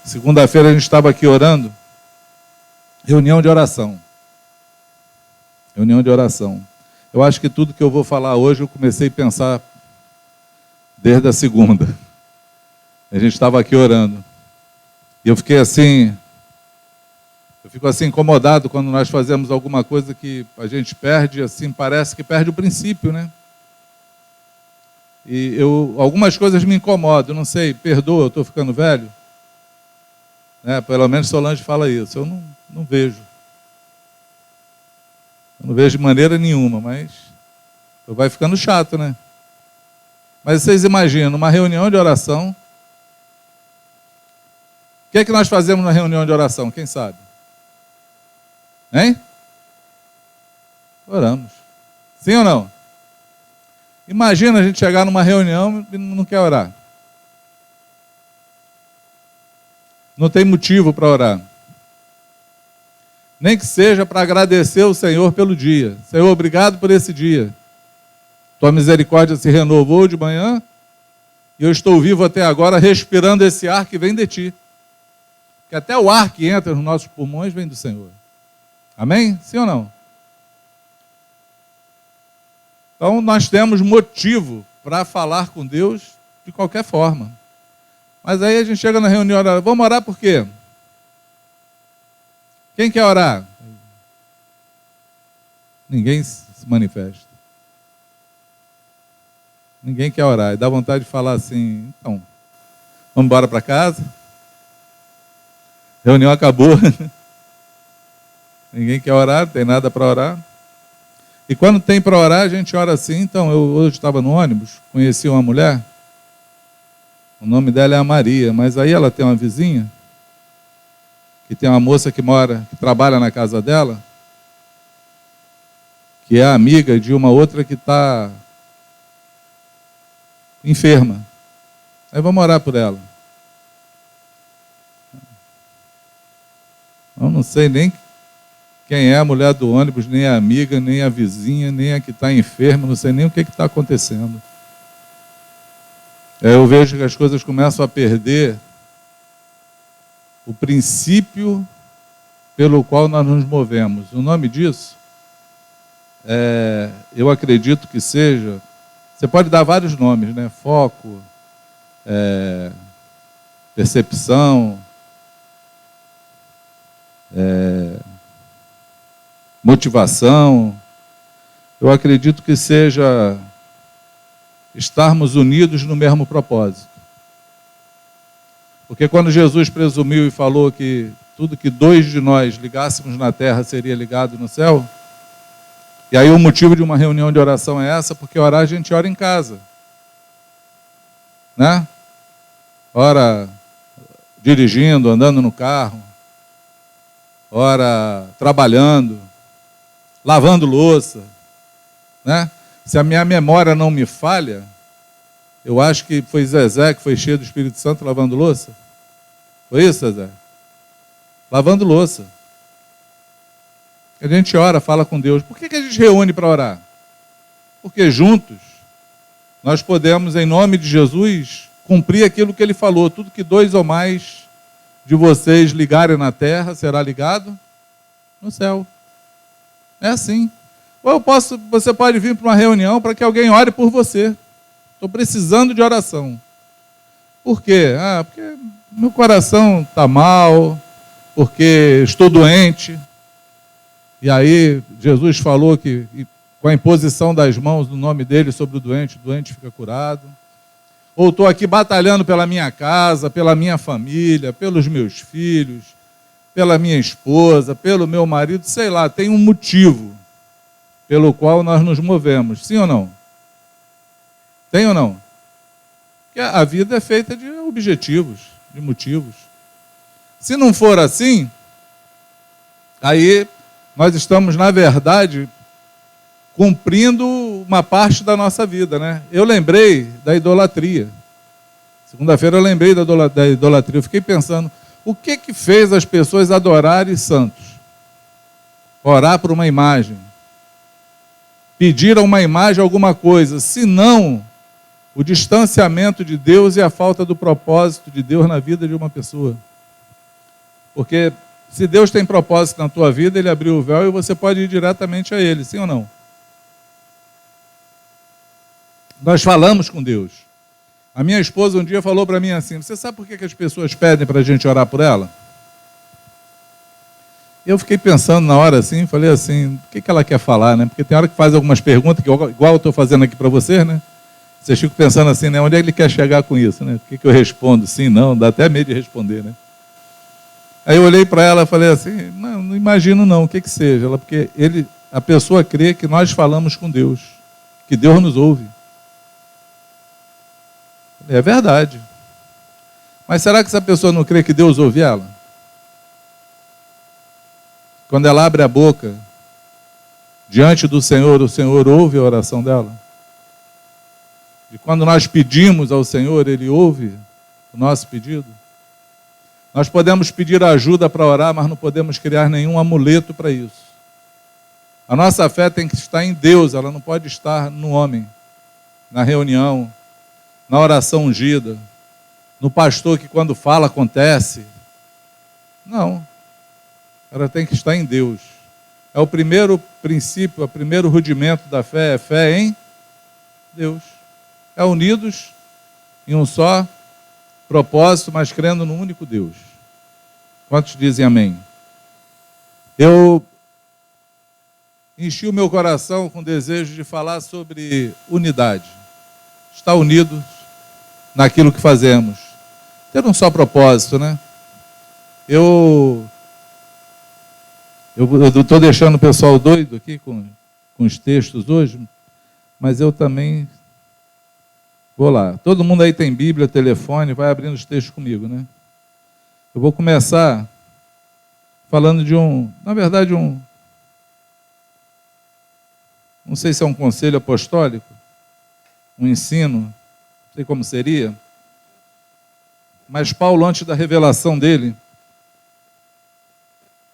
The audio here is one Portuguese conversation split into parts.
Segunda-feira a gente estava aqui orando, reunião de oração. Reunião de oração. Eu acho que tudo que eu vou falar hoje eu comecei a pensar desde a segunda. A gente estava aqui orando. E eu fiquei assim, eu fico assim incomodado quando nós fazemos alguma coisa que a gente perde, assim, parece que perde o princípio, né? E algumas coisas me incomodam, não sei, perdoa, eu estou ficando velho. Pelo menos Solange fala isso, eu não vejo. Eu não vejo de maneira nenhuma, mas vai ficando chato, né? Mas vocês imaginam, uma reunião de oração. O que é que nós fazemos na reunião de oração? Quem sabe? Hein? Oramos. Sim ou não? Imagina a gente chegar numa reunião e não quer orar. Não tem motivo para orar. Nem que seja para agradecer o Senhor pelo dia. Senhor, obrigado por esse dia. Tua misericórdia se renovou de manhã e eu estou vivo até agora respirando esse ar que vem de Ti. Porque até o ar que entra nos nossos pulmões vem do Senhor. Amém? Sim ou não? Então nós temos motivo para falar com Deus de qualquer forma. Mas aí a gente chega na reunião, vamos orar por quê? Quem quer orar? Ninguém se manifesta. Ninguém quer orar. E dá vontade de falar assim, então, vamos embora para casa? Reunião acabou. Ninguém quer orar, não tem nada para orar. E quando tem para orar, a gente ora assim. Então, eu hoje estava no ônibus, conheci uma mulher. O nome dela é a Maria, mas aí ela tem uma vizinha, que tem uma moça que trabalha na casa dela, que é amiga de uma outra que está enferma. Aí vamos orar por ela. Eu não sei nem quem é a mulher do ônibus, nem a amiga, nem a vizinha, nem a que está enferma, não sei nem o que está acontecendo. Eu vejo que as coisas começam a perder o princípio pelo qual nós nos movemos. O nome disso, eu acredito que seja, você pode dar vários nomes, né? Foco, percepção, motivação. Eu acredito que seja estarmos unidos no mesmo propósito. Porque quando Jesus presumiu e falou que tudo que dois de nós ligássemos na terra seria ligado no céu, e aí o motivo de uma reunião de oração é essa, porque orar a gente ora em casa. Né? Ora dirigindo, andando no carro, ora trabalhando, lavando louça, né? Se a minha memória não me falha, eu acho que foi Zezé que foi cheio do Espírito Santo lavando louça. Foi isso, Zezé? Lavando louça. A gente ora, fala com Deus. Por que a gente reúne para orar? Porque juntos nós podemos, em nome de Jesus, cumprir aquilo que Ele falou. Tudo que dois ou mais de vocês ligarem na terra será ligado no céu. É assim. Ou você pode vir para uma reunião para que alguém ore por você. Estou precisando de oração. Por quê? Porque meu coração está mal, porque estou doente. E aí Jesus falou que com a imposição das mãos no nome dele sobre o doente fica curado. Ou estou aqui batalhando pela minha casa, pela minha família, pelos meus filhos, pela minha esposa, pelo meu marido, sei lá, tem um motivo pelo qual nós nos movemos. Sim ou não? Tem ou não? Porque a vida é feita de objetivos, de motivos. Se não for assim, aí nós estamos, na verdade, cumprindo uma parte da nossa vida, né? Eu lembrei da idolatria. Segunda-feira eu lembrei da idolatria. Eu fiquei pensando, o que fez as pessoas adorarem santos? Orar por uma imagem. Pedir a uma imagem alguma coisa, senão o distanciamento de Deus e a falta do propósito de Deus na vida de uma pessoa. Porque se Deus tem propósito na tua vida, Ele abriu o véu e você pode ir diretamente a Ele, sim ou não? Nós falamos com Deus. A minha esposa um dia falou para mim assim, você sabe por que as pessoas pedem para a gente orar por ela? Eu fiquei pensando na hora assim, falei assim, o que ela quer falar, né? Porque tem hora que faz algumas perguntas, que igual eu estou fazendo aqui para vocês, né? Vocês ficam pensando assim, né? Onde é que ele quer chegar com isso, né? O que eu respondo? Sim, não, dá até medo de responder, né? Aí eu olhei para ela e falei assim, não imagino não, o que seja. Ela, porque a pessoa crê que nós falamos com Deus, que Deus nos ouve. É verdade. Mas será que essa pessoa não crê que Deus ouve ela? Quando ela abre a boca diante do Senhor, o Senhor ouve a oração dela? E quando nós pedimos ao Senhor, Ele ouve o nosso pedido? Nós podemos pedir ajuda para orar, mas não podemos criar nenhum amuleto para isso. A nossa fé tem que estar em Deus, ela não pode estar no homem, na reunião, na oração ungida, no pastor que quando fala acontece. Não. Ela tem que estar em Deus. É o primeiro princípio, o primeiro rudimento da fé, é fé em Deus. É unidos em um só propósito, mas crendo no único Deus. Quantos dizem amém? Eu enchi o meu coração com o desejo de falar sobre unidade. Estar unidos naquilo que fazemos. Ter um só propósito, né? Eu estou deixando o pessoal doido aqui com os textos hoje, mas eu também vou lá. Todo mundo aí tem Bíblia, telefone, vai abrindo os textos comigo, né? Eu vou começar falando de não sei se é um conselho apostólico, um ensino, não sei como seria, mas Paulo, antes da revelação dele,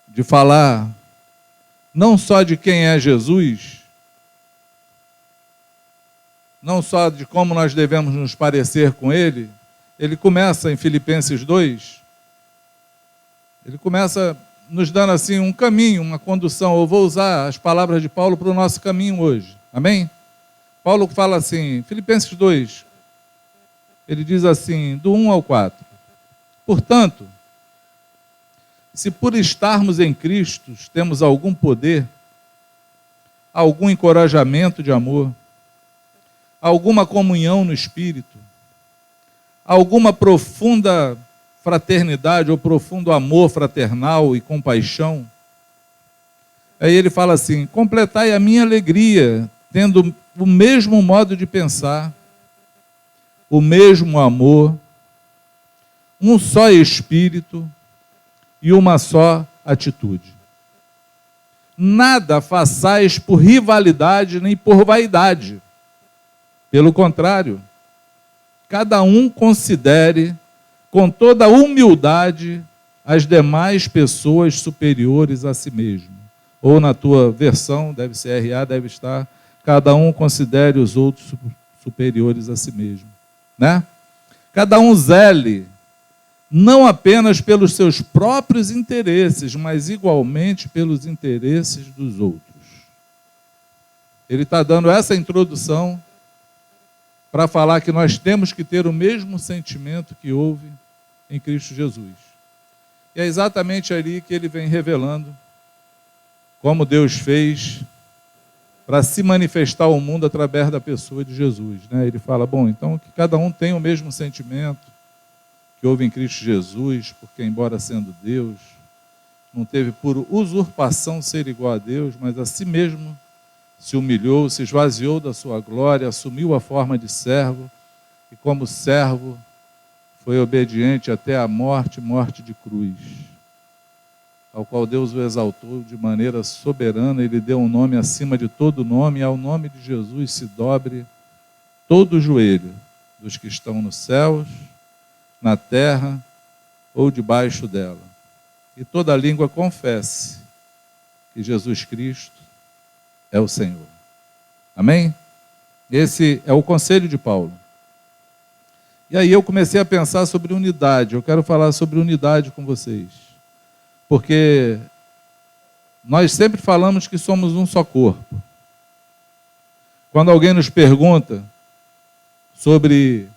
de falar não só de quem é Jesus, não só de como nós devemos nos parecer com Ele, ele começa em Filipenses 2, ele começa nos dando assim um caminho, uma condução. Eu vou usar as palavras de Paulo para o nosso caminho hoje, amém? Paulo fala assim, Filipenses 2, ele diz assim, do 1 ao 4, portanto, se por estarmos em Cristo temos algum poder, algum encorajamento de amor, alguma comunhão no Espírito, alguma profunda fraternidade ou profundo amor fraternal e compaixão, aí ele fala assim, completai a minha alegria, tendo o mesmo modo de pensar, o mesmo amor, um só Espírito, e uma só atitude. Nada façais por rivalidade nem por vaidade. Pelo contrário, cada um considere com toda humildade as demais pessoas superiores a si mesmo. Ou na tua versão, deve ser RA, deve estar, cada um considere os outros superiores a si mesmo. Né? Cada um zele não apenas pelos seus próprios interesses, mas igualmente pelos interesses dos outros. Ele está dando essa introdução para falar que nós temos que ter o mesmo sentimento que houve em Cristo Jesus. E é exatamente ali que ele vem revelando como Deus fez para se manifestar ao mundo através da pessoa de Jesus. Né? Ele fala, bom, então que cada um tenha o mesmo sentimento que houve em Cristo Jesus, porque embora sendo Deus, não teve por usurpação ser igual a Deus, mas a si mesmo se humilhou, se esvaziou da sua glória, assumiu a forma de servo, e como servo foi obediente até a morte, morte de cruz, ao qual Deus o exaltou de maneira soberana, ele deu um nome acima de todo nome, e ao nome de Jesus se dobre todo o joelho dos que estão nos céus, na terra ou debaixo dela. E toda língua confesse que Jesus Cristo é o Senhor. Amém? Esse é o conselho de Paulo. E aí eu comecei a pensar sobre unidade. Eu quero falar sobre unidade com vocês. Porque nós sempre falamos que somos um só corpo. Quando alguém nos pergunta sobre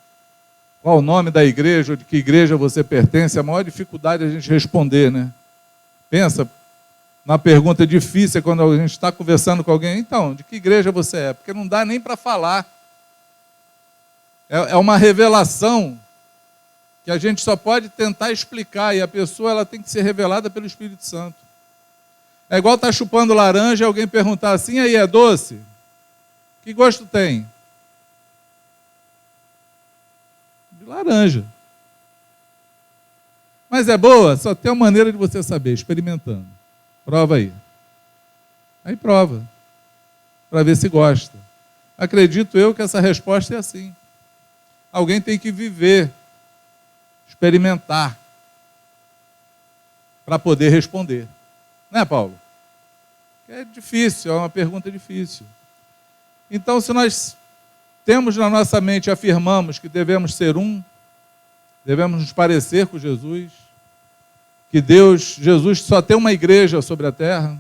qual o nome da igreja, ou de que igreja você pertence, a maior dificuldade é a gente responder, né? Pensa na pergunta difícil quando a gente está conversando com alguém, então, de que igreja você é? Porque não dá nem para falar. É uma revelação que a gente só pode tentar explicar, e a pessoa ela tem que ser revelada pelo Espírito Santo. É igual estar chupando laranja e alguém perguntar assim, aí é doce? Que gosto tem? De laranja. Mas é boa? Só tem uma maneira de você saber, experimentando. Prova aí. Aí prova, para ver se gosta. Acredito eu que essa resposta é assim. Alguém tem que viver, experimentar, para poder responder. Não é, Paulo? É difícil, é uma pergunta difícil. Então, se nós temos na nossa mente, afirmamos que devemos ser um, devemos nos parecer com Jesus, que Jesus só tem uma igreja sobre a terra,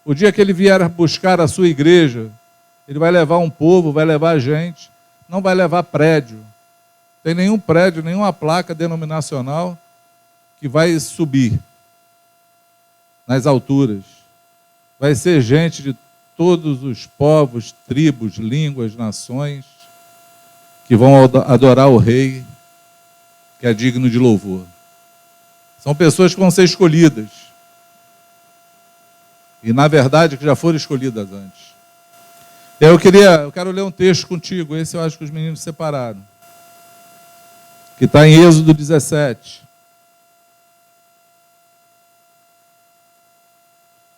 o dia que ele vier buscar a sua igreja, ele vai levar um povo, vai levar a gente, não vai levar prédio. Não tem nenhum prédio, nenhuma placa denominacional que vai subir nas alturas. Vai ser gente de todos os povos, tribos, línguas, nações, que vão adorar o Rei, que é digno de louvor. São pessoas que vão ser escolhidas. E, na verdade, que já foram escolhidas antes. Eu quero ler um texto contigo, esse eu acho que os meninos separaram, que está em Êxodo 17.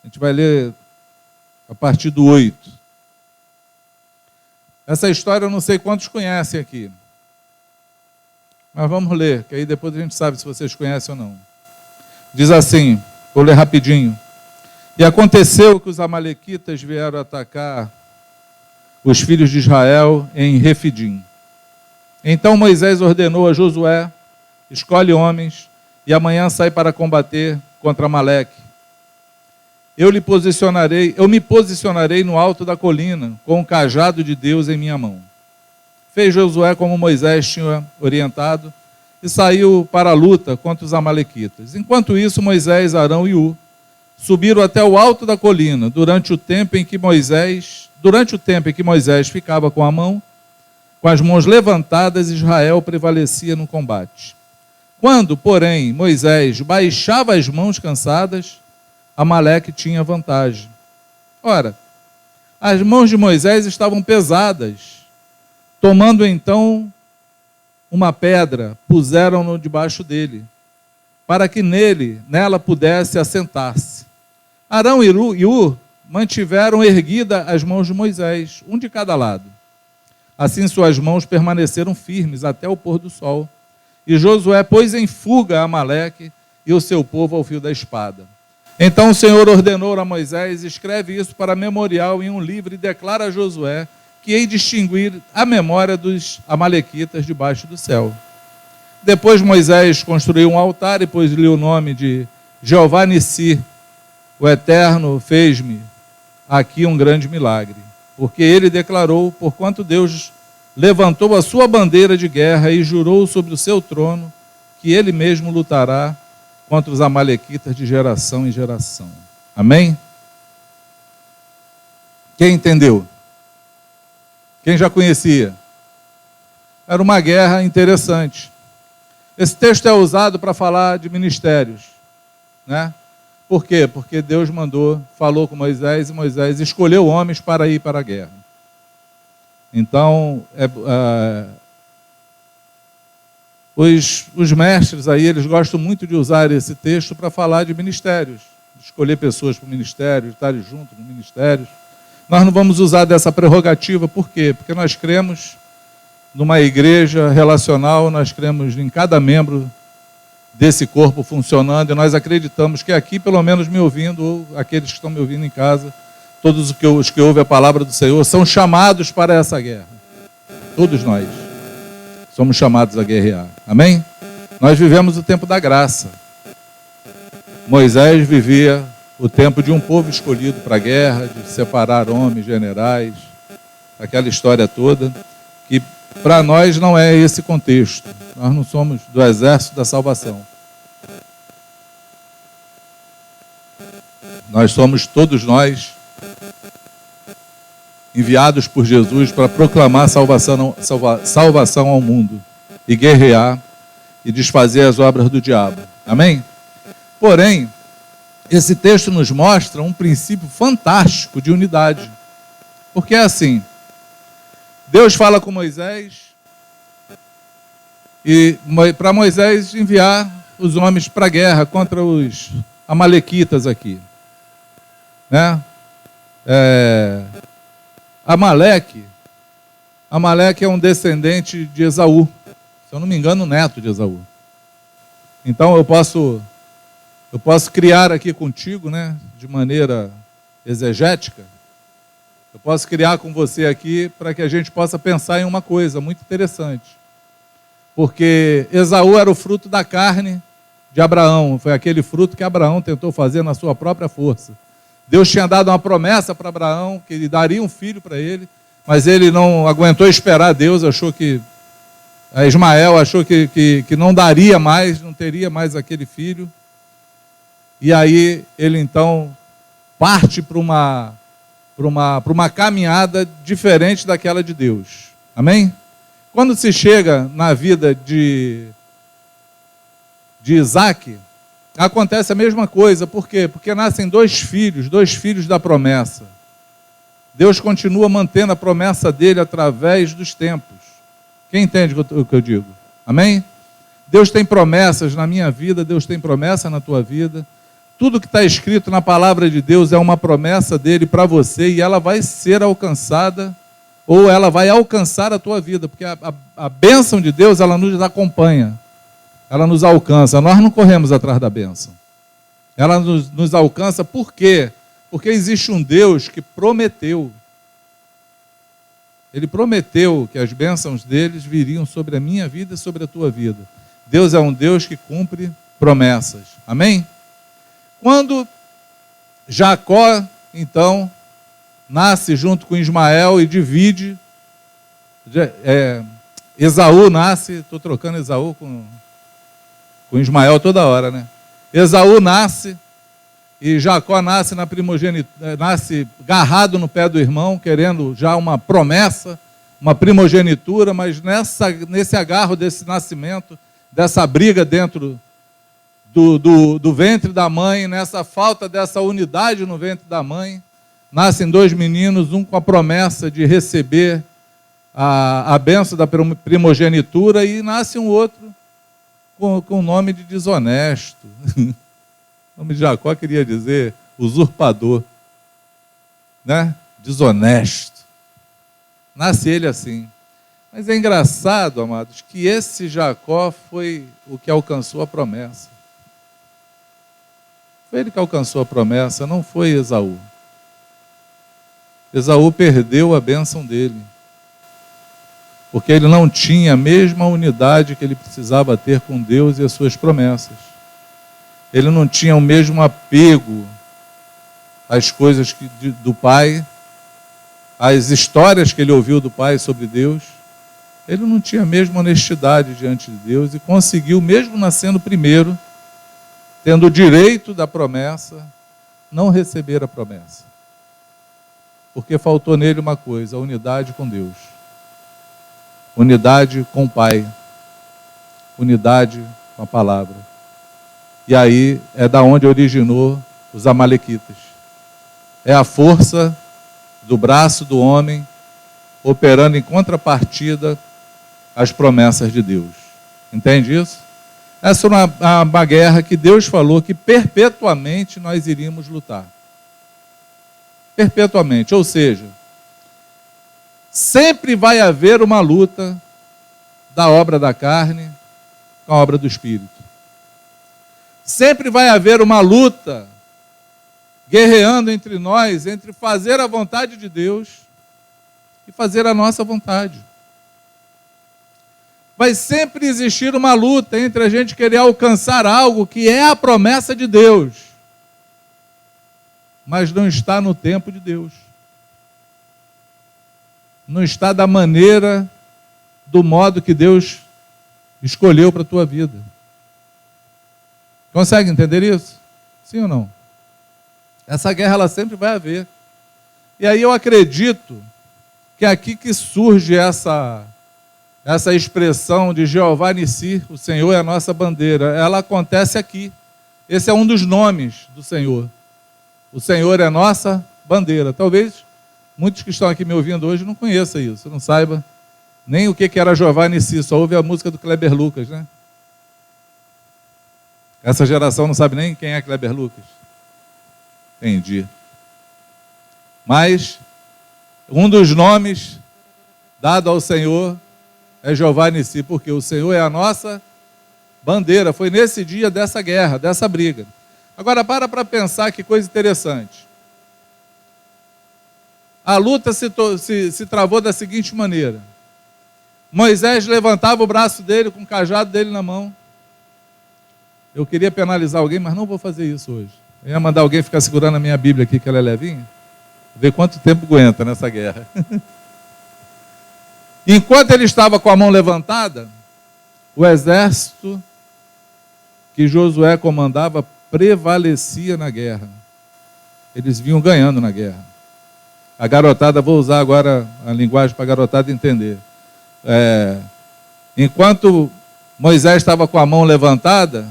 A gente vai ler a partir do 8. Essa história eu não sei quantos conhecem aqui. Mas vamos ler, que aí depois a gente sabe se vocês conhecem ou não. Diz assim, vou ler rapidinho. E aconteceu que os amalequitas vieram atacar os filhos de Israel em Refidim. Então Moisés ordenou a Josué, escolhe homens, e amanhã sai para combater contra Amaleque. Eu me posicionarei no alto da colina, com o cajado de Deus em minha mão. Fez Josué como Moisés tinha orientado, e saiu para a luta contra os amalequitas. Enquanto isso, Moisés, Arão e Ur subiram até o alto da colina, durante o tempo em que Moisés ficava com as mãos levantadas, Israel prevalecia no combate. Quando, porém, Moisés baixava as mãos cansadas, Amaleque tinha vantagem. Ora, as mãos de Moisés estavam pesadas. Tomando então uma pedra, puseram-no debaixo dele, para que nela pudesse assentar-se. Arão e Ur mantiveram erguida as mãos de Moisés, um de cada lado. Assim suas mãos permaneceram firmes até o pôr do sol. E Josué pôs em fuga Amaleque e o seu povo ao fio da espada. Então o Senhor ordenou a Moisés: escreve isso para memorial em um livro e declara a Josué que hei de extinguir a memória dos amalequitas debaixo do céu. Depois Moisés construiu um altar e pôs-lhe o nome de Jeová Nissi. O Eterno fez-me aqui um grande milagre, porque ele declarou, porquanto Deus levantou a sua bandeira de guerra e jurou sobre o seu trono que ele mesmo lutará contra os amalequitas de geração em geração. Amém? Quem entendeu? Quem já conhecia? Era uma guerra interessante. Esse texto é usado para falar de ministérios, né? Por quê? Porque Deus falou com Moisés, e Moisés escolheu homens para ir para a guerra. Então, os mestres aí, eles gostam muito de usar esse texto para falar de ministérios, de escolher pessoas para o ministério, de estarem juntos no ministério. Nós não vamos usar dessa prerrogativa, por quê? Porque nós cremos numa igreja relacional, nós cremos em cada membro desse corpo funcionando, e nós acreditamos que aqui, pelo menos me ouvindo, ou aqueles que estão me ouvindo em casa, todos os que ouvem a palavra do Senhor, são chamados para essa guerra. Todos nós somos chamados a guerrear. Amém? Nós vivemos o tempo da graça. Moisés vivia o tempo de um povo escolhido para a guerra, de separar homens, generais, aquela história toda, que para nós não é esse contexto. Nós não somos do exército da salvação. Nós somos, todos nós, enviados por Jesus para proclamar salvação ao mundo e guerrear e desfazer as obras do diabo. Amém? Porém, esse texto nos mostra um princípio fantástico de unidade. Porque é assim, Deus fala com Moisés e para Moisés enviar os homens para a guerra contra os amalequitas aqui. Né? Amaleque é um descendente de Esaú. Se eu não me engano, neto de Esaú. Então eu posso criar aqui contigo, né, de maneira exegética, eu posso criar com você aqui para que a gente possa pensar em uma coisa muito interessante. Porque Esaú era o fruto da carne de Abraão, foi aquele fruto que Abraão tentou fazer na sua própria força. Deus tinha dado uma promessa para Abraão, que ele daria um filho para ele, mas ele não aguentou esperar Deus, Ismael achou que não daria mais, não teria mais aquele filho. E aí ele então parte para uma caminhada diferente daquela de Deus. Amém? Quando se chega na vida de Isaac, acontece a mesma coisa. Por quê? Porque nascem dois filhos da promessa. Deus continua mantendo a promessa dele através dos tempos. Quem entende o que eu digo? Amém? Deus tem promessas na minha vida, Deus tem promessa na tua vida. Tudo que está escrito na palavra de Deus é uma promessa dele para você e ela vai ser alcançada ou ela vai alcançar a tua vida, porque a bênção de Deus, ela nos acompanha, ela nos alcança. Nós não corremos atrás da bênção. Ela nos alcança por quê? Porque existe um Deus que prometeu. Ele prometeu que as bênçãos deles viriam sobre a minha vida e sobre a tua vida. Deus é um Deus que cumpre promessas. Amém? Quando Jacó, então, nasce junto com Ismael e divide, Esaú nasce, estou trocando Esaú com Ismael toda hora, né? Esaú nasce e Jacó nasce na primogenitura, nasce agarrado no pé do irmão, querendo já uma promessa, uma primogenitura, mas nesse agarro desse nascimento, dessa briga dentro do ventre da mãe, nessa falta dessa unidade no ventre da mãe, nascem dois meninos, um com a promessa de receber a bênção da primogenitura, e nasce um outro com o nome de desonesto. O nome de Jacó queria dizer usurpador, né? Desonesto. Nasce ele assim. Mas é engraçado, amados, que esse Jacó foi o que alcançou a promessa. Foi ele que alcançou a promessa, não foi Esaú. Esaú perdeu a bênção dele, porque ele não tinha a mesma unidade que ele precisava ter com Deus e as suas promessas. Ele não tinha o mesmo apego às coisas do Pai, às histórias que ele ouviu do Pai sobre Deus. Ele não tinha a mesma honestidade diante de Deus e conseguiu, mesmo nascendo primeiro, tendo o direito da promessa, não receber a promessa. Porque faltou nele uma coisa, a unidade com Deus. Unidade com o Pai. Unidade com a palavra. E aí é da onde originou os amalequitas. É a força do braço do homem operando em contrapartida às promessas de Deus. Entende isso? Essa é uma guerra que Deus falou que perpetuamente nós iríamos lutar. Perpetuamente, ou seja, sempre vai haver uma luta da obra da carne com a obra do Espírito. Sempre vai haver uma luta guerreando entre nós, entre fazer a vontade de Deus e fazer a nossa vontade. Vai sempre existir uma luta entre a gente querer alcançar algo que é a promessa de Deus, mas não está no tempo de Deus. Não está da maneira, do modo que Deus escolheu para a tua vida. Consegue entender isso? Sim ou não? Essa guerra ela sempre vai haver. E aí eu acredito que é aqui que surge essa expressão de Jeová Nissi, o Senhor é a nossa bandeira. Ela acontece aqui. Esse é um dos nomes do Senhor. O Senhor é a nossa bandeira. Talvez muitos que estão aqui me ouvindo hoje não conheçam isso, não saibam nem o que era Jeová Nissi, só ouve a música do Kleber Lucas, né? Essa geração não sabe nem quem é Kleber Lucas. Entendi. Mas um dos nomes dado ao Senhor é Jeová Nissi, porque o Senhor é a nossa bandeira. Foi nesse dia dessa guerra, dessa briga. Agora para pensar que coisa interessante. A luta se travou da seguinte maneira. Moisés levantava o braço dele com o cajado dele na mão. Eu queria penalizar alguém, mas não vou fazer isso hoje. Eu ia mandar alguém ficar segurando a minha Bíblia aqui, que ela é levinha. Ver quanto tempo aguenta nessa guerra. Enquanto ele estava com a mão levantada, o exército que Josué comandava prevalecia na guerra. Eles vinham ganhando na guerra. A garotada, vou usar agora a linguagem para a garotada entender. Enquanto Moisés estava com a mão levantada,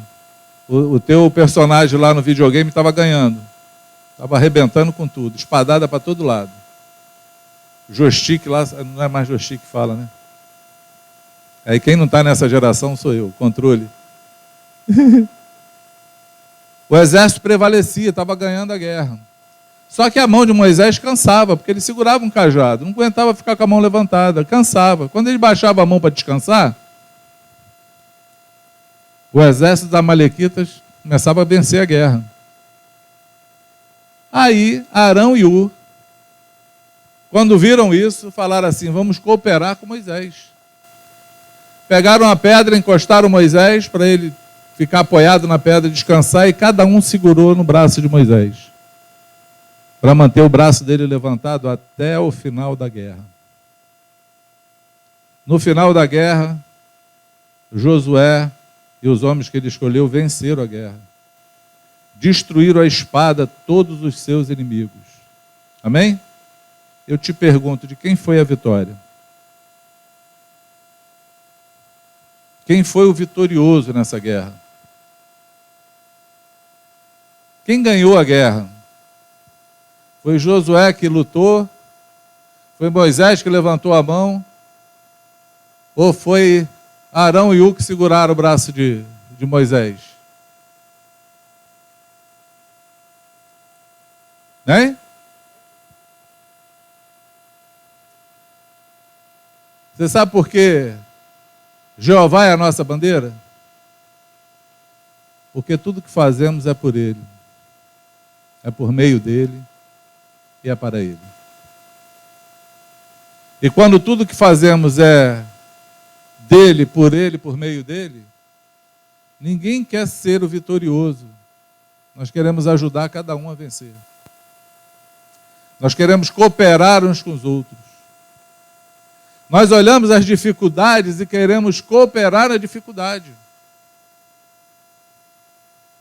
o teu personagem lá no videogame estava ganhando. Estava arrebentando com tudo, espadada para todo lado. Joystick lá, não é mais joystick que fala, né? Aí quem não está nessa geração sou eu, controle. O exército prevalecia, estava ganhando a guerra. Só que a mão de Moisés cansava, porque ele segurava um cajado, não aguentava ficar com a mão levantada, cansava. Quando ele baixava a mão para descansar, o exército dos amalequitas começava a vencer a guerra. Aí Arão e Hur, quando viram isso, falaram assim: vamos cooperar com Moisés. Pegaram a pedra, encostaram Moisés para ele ficar apoiado na pedra, descansar, e cada um segurou no braço de Moisés, para manter o braço dele levantado até o final da guerra. No final da guerra, Josué e os homens que ele escolheu venceram a guerra. Destruíram a espada todos os seus inimigos. Amém? Eu te pergunto, de quem foi a vitória? Quem foi o vitorioso nessa guerra? Quem ganhou a guerra? Foi Josué que lutou? Foi Moisés que levantou a mão? Ou foi Arão e Hur que seguraram o braço de Moisés? Hein? Você sabe por que Jeová é a nossa bandeira? Porque tudo que fazemos é por Ele. É por meio dEle e é para Ele. E quando tudo que fazemos é dEle, por meio dEle, ninguém quer ser o vitorioso. Nós queremos ajudar cada um a vencer. Nós queremos cooperar uns com os outros. Nós olhamos as dificuldades e queremos cooperar na dificuldade.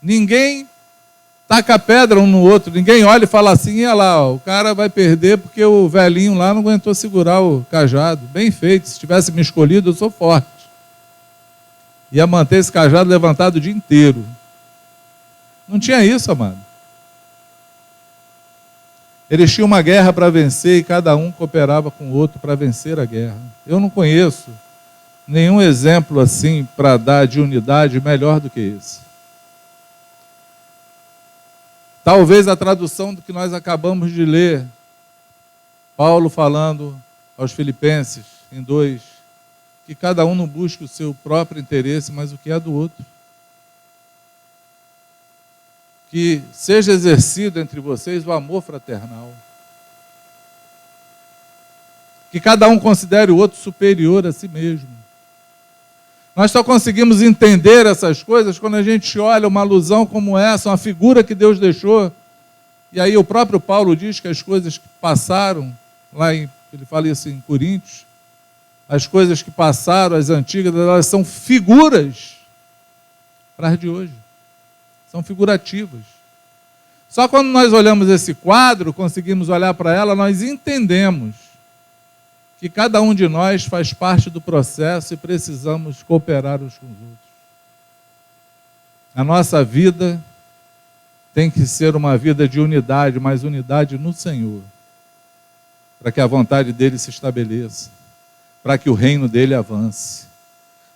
Ninguém taca pedra um no outro, ninguém olha e fala assim: olha lá, ó, o cara vai perder porque o velhinho lá não aguentou segurar o cajado. Bem feito, se tivesse me escolhido, eu sou forte. Ia manter esse cajado levantado o dia inteiro. Não tinha isso, amado. Eles tinham uma guerra para vencer e cada um cooperava com o outro para vencer a guerra. Eu não conheço nenhum exemplo assim para dar de unidade melhor do que esse. Talvez a tradução do que nós acabamos de ler, Paulo falando aos Filipenses, em 2, que cada um não busque o seu próprio interesse, mas o que é do outro. Que seja exercido entre vocês o amor fraternal. Que cada um considere o outro superior a si mesmo. Nós só conseguimos entender essas coisas quando a gente olha uma alusão como essa, uma figura que Deus deixou. E aí o próprio Paulo diz que as coisas que passaram, ele fala isso em Coríntios, as coisas que passaram, as antigas, elas são figuras para as de hoje. São figurativas. Só quando nós olhamos esse quadro, conseguimos olhar para ela, nós entendemos que cada um de nós faz parte do processo e precisamos cooperar uns com os outros. A nossa vida tem que ser uma vida de unidade, mas unidade no Senhor, para que a vontade dele se estabeleça, para que o reino dele avance,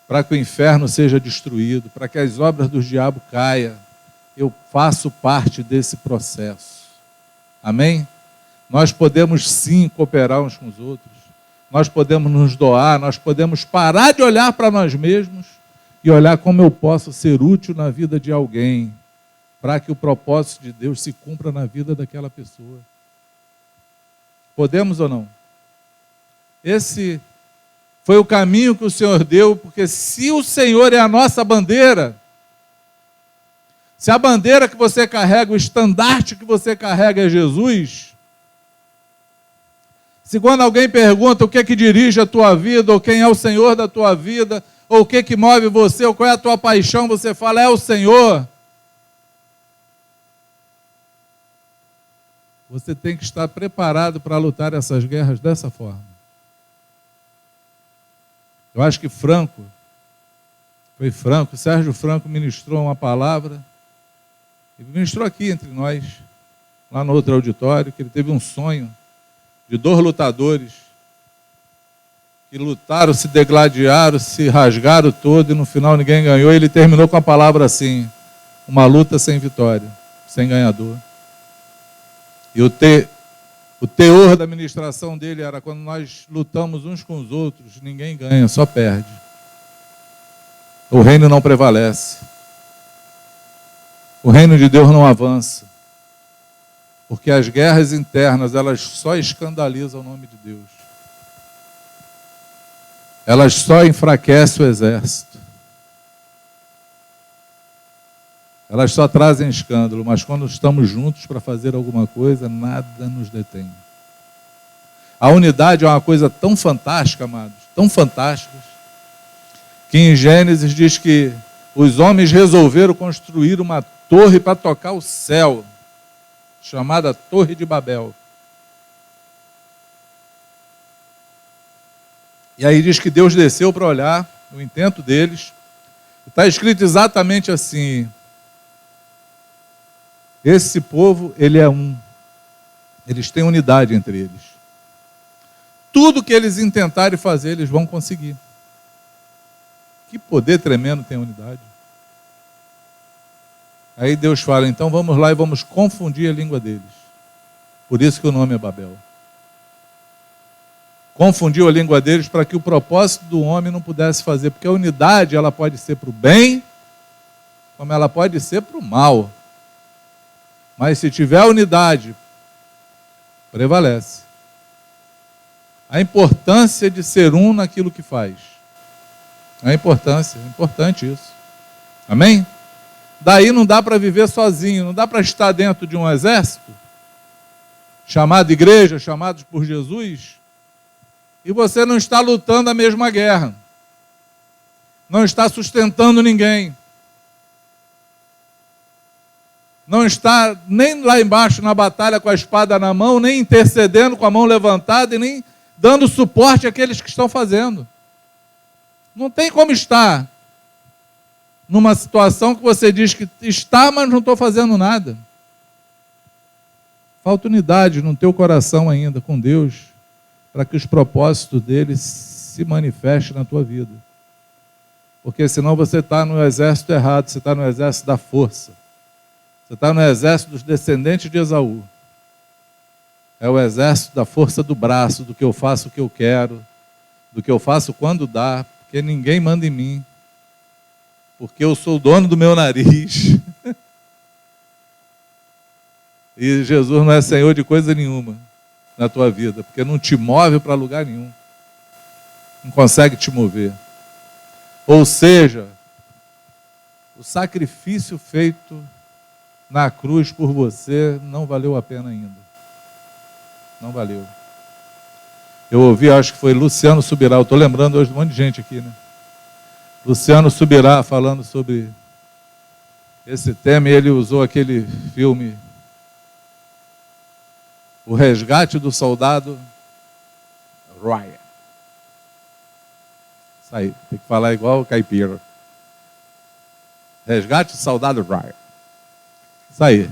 para que o inferno seja destruído, para que as obras do diabo caiam. Eu faço parte desse processo. Amém? Nós podemos sim cooperar uns com os outros. Nós podemos nos doar, nós podemos parar de olhar para nós mesmos e olhar como eu posso ser útil na vida de alguém, para que o propósito de Deus se cumpra na vida daquela pessoa. Podemos ou não? Esse foi o caminho que o Senhor deu, porque se o Senhor é a nossa bandeira, se a bandeira que você carrega, o estandarte que você carrega é Jesus, se quando alguém pergunta o que é que dirige a tua vida, ou quem é o Senhor da tua vida, ou o que é que move você, ou qual é a tua paixão, você fala, é o Senhor. Você tem que estar preparado para lutar essas guerras dessa forma. Eu acho que Sérgio Franco ministrou uma palavra, ele ministrou aqui entre nós, lá no outro auditório, que ele teve um sonho de 2 lutadores que lutaram, se degladiaram, se rasgaram todo e no final ninguém ganhou. E ele terminou com a palavra assim, uma luta sem vitória, sem ganhador. E o teor da ministração dele era quando nós lutamos uns com os outros, ninguém ganha, só perde. O reino não prevalece. O reino de Deus não avança. Porque as guerras internas, elas só escandalizam o nome de Deus. Elas só enfraquecem o exército. Elas só trazem escândalo, mas quando estamos juntos para fazer alguma coisa, nada nos detém. A unidade é uma coisa tão fantástica, amados, tão fantástica, que em Gênesis diz que os homens resolveram construir uma torre para tocar o céu, chamada Torre de Babel. E aí diz que Deus desceu para olhar o intento deles. Está escrito exatamente assim: esse povo, ele é um. Eles têm unidade entre eles. Tudo que eles intentarem fazer, eles vão conseguir. Que poder tremendo tem a unidade. Aí Deus fala, então vamos lá e vamos confundir a língua deles. Por isso que o nome é Babel. Confundiu a língua deles para que o propósito do homem não pudesse fazer. Porque a unidade, ela pode ser para o bem, como ela pode ser para o mal. Mas se tiver unidade, prevalece. A importância de ser um naquilo que faz. A importância, é importante isso. Amém? Daí não dá para viver sozinho, não dá para estar dentro de um exército, chamado igreja, chamados por Jesus, e você não está lutando a mesma guerra. Não está sustentando ninguém. Não está nem lá embaixo na batalha com a espada na mão, nem intercedendo com a mão levantada e nem dando suporte àqueles que estão fazendo. Não tem como estar numa situação que você diz que está, mas não estou fazendo nada. Falta unidade no teu coração ainda com Deus, para que os propósitos dele se manifestem na tua vida. Porque senão você está no exército errado, você está no exército da força. Você está no exército dos descendentes de Esaú. É o exército da força do braço, do que eu faço o que eu quero, do que eu faço quando dá, porque ninguém manda em mim. Porque eu sou o dono do meu nariz. E Jesus não é Senhor de coisa nenhuma na tua vida, porque não te move para lugar nenhum. Não consegue te mover. Ou seja, o sacrifício feito na cruz por você não valeu a pena ainda. Não valeu. Eu ouvi, acho que foi Luciano Subirá, eu estou lembrando hoje de um monte de gente aqui, né? Luciano Subirá falando sobre esse tema, e ele usou aquele filme O Resgate do Soldado Ryan. Isso aí, tem que falar igual o caipira. Resgate do Soldado Ryan. Isso aí.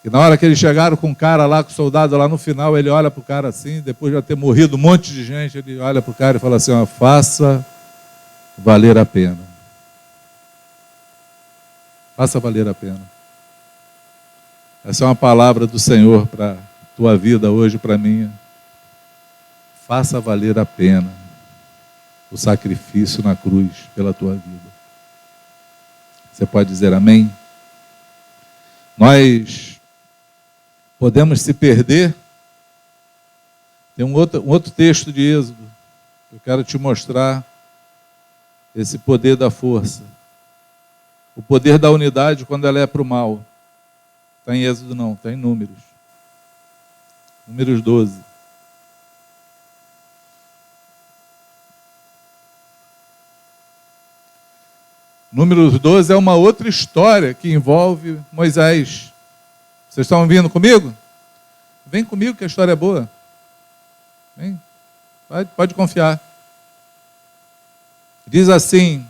E na hora que eles chegaram com o cara lá, com o soldado lá no final, ele olha para o cara assim, depois de já ter morrido um monte de gente, ele olha para o cara e fala assim, ó, faça valer a pena. Faça valer a pena. Essa é uma palavra do Senhor para a tua vida hoje, para a minha. Faça valer a pena o sacrifício na cruz pela tua vida. Você pode dizer amém? Nós podemos se perder. Tem um outro texto de Êxodo. Eu quero te mostrar esse poder da força. O poder da unidade quando ela é para o mal. Está em Êxodo não, está em Números. Números 12. Números 12 é uma outra história que envolve Moisés. Vocês estão vindo comigo? Vem comigo que a história é boa. Vem. Pode confiar. Diz assim,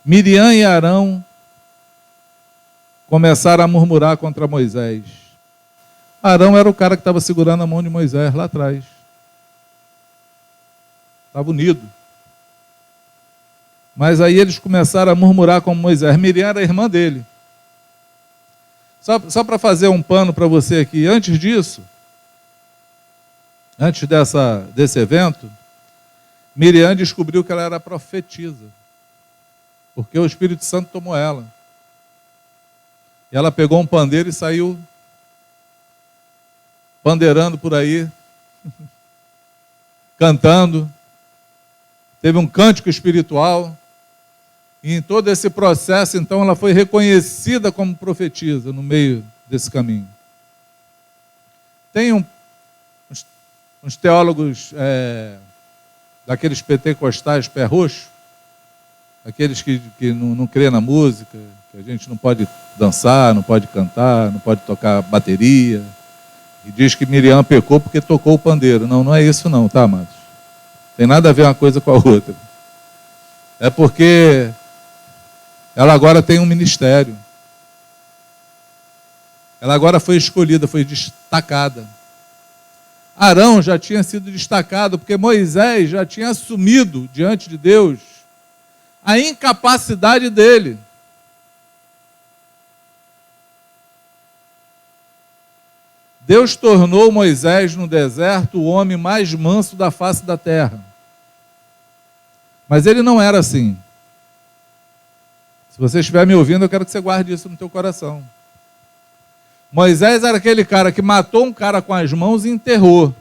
Miriam e Arão começaram a murmurar contra Moisés. Arão era o cara que estava segurando a mão de Moisés lá atrás. Estava unido. Mas aí eles começaram a murmurar com Moisés. Miriam era a irmã dele. Só para fazer um pano para você aqui, antes disso, antes desse evento, Miriam descobriu que ela era profetisa, porque o Espírito Santo tomou ela. E ela pegou um pandeiro e saiu pandeirando por aí, cantando. Teve um cântico espiritual. E em todo esse processo, então, ela foi reconhecida como profetisa no meio desse caminho. Tem uns teólogos daqueles pentecostais pé roxo, aqueles que não crê na música, que a gente não pode dançar, não pode cantar, não pode tocar bateria, e diz que Miriam pecou porque tocou o pandeiro. Não, não é isso não, tá, amados? Tem nada a ver uma coisa com a outra. É porque ela agora tem um ministério. Ela agora foi escolhida, foi destacada. Arão já tinha sido destacado, porque Moisés já tinha assumido diante de Deus a incapacidade dele. Deus tornou Moisés no deserto o homem mais manso da face da terra. Mas ele não era assim. Se você estiver me ouvindo, eu quero que você guarde isso no teu coração. Moisés era aquele cara que matou um cara com as mãos e enterrou.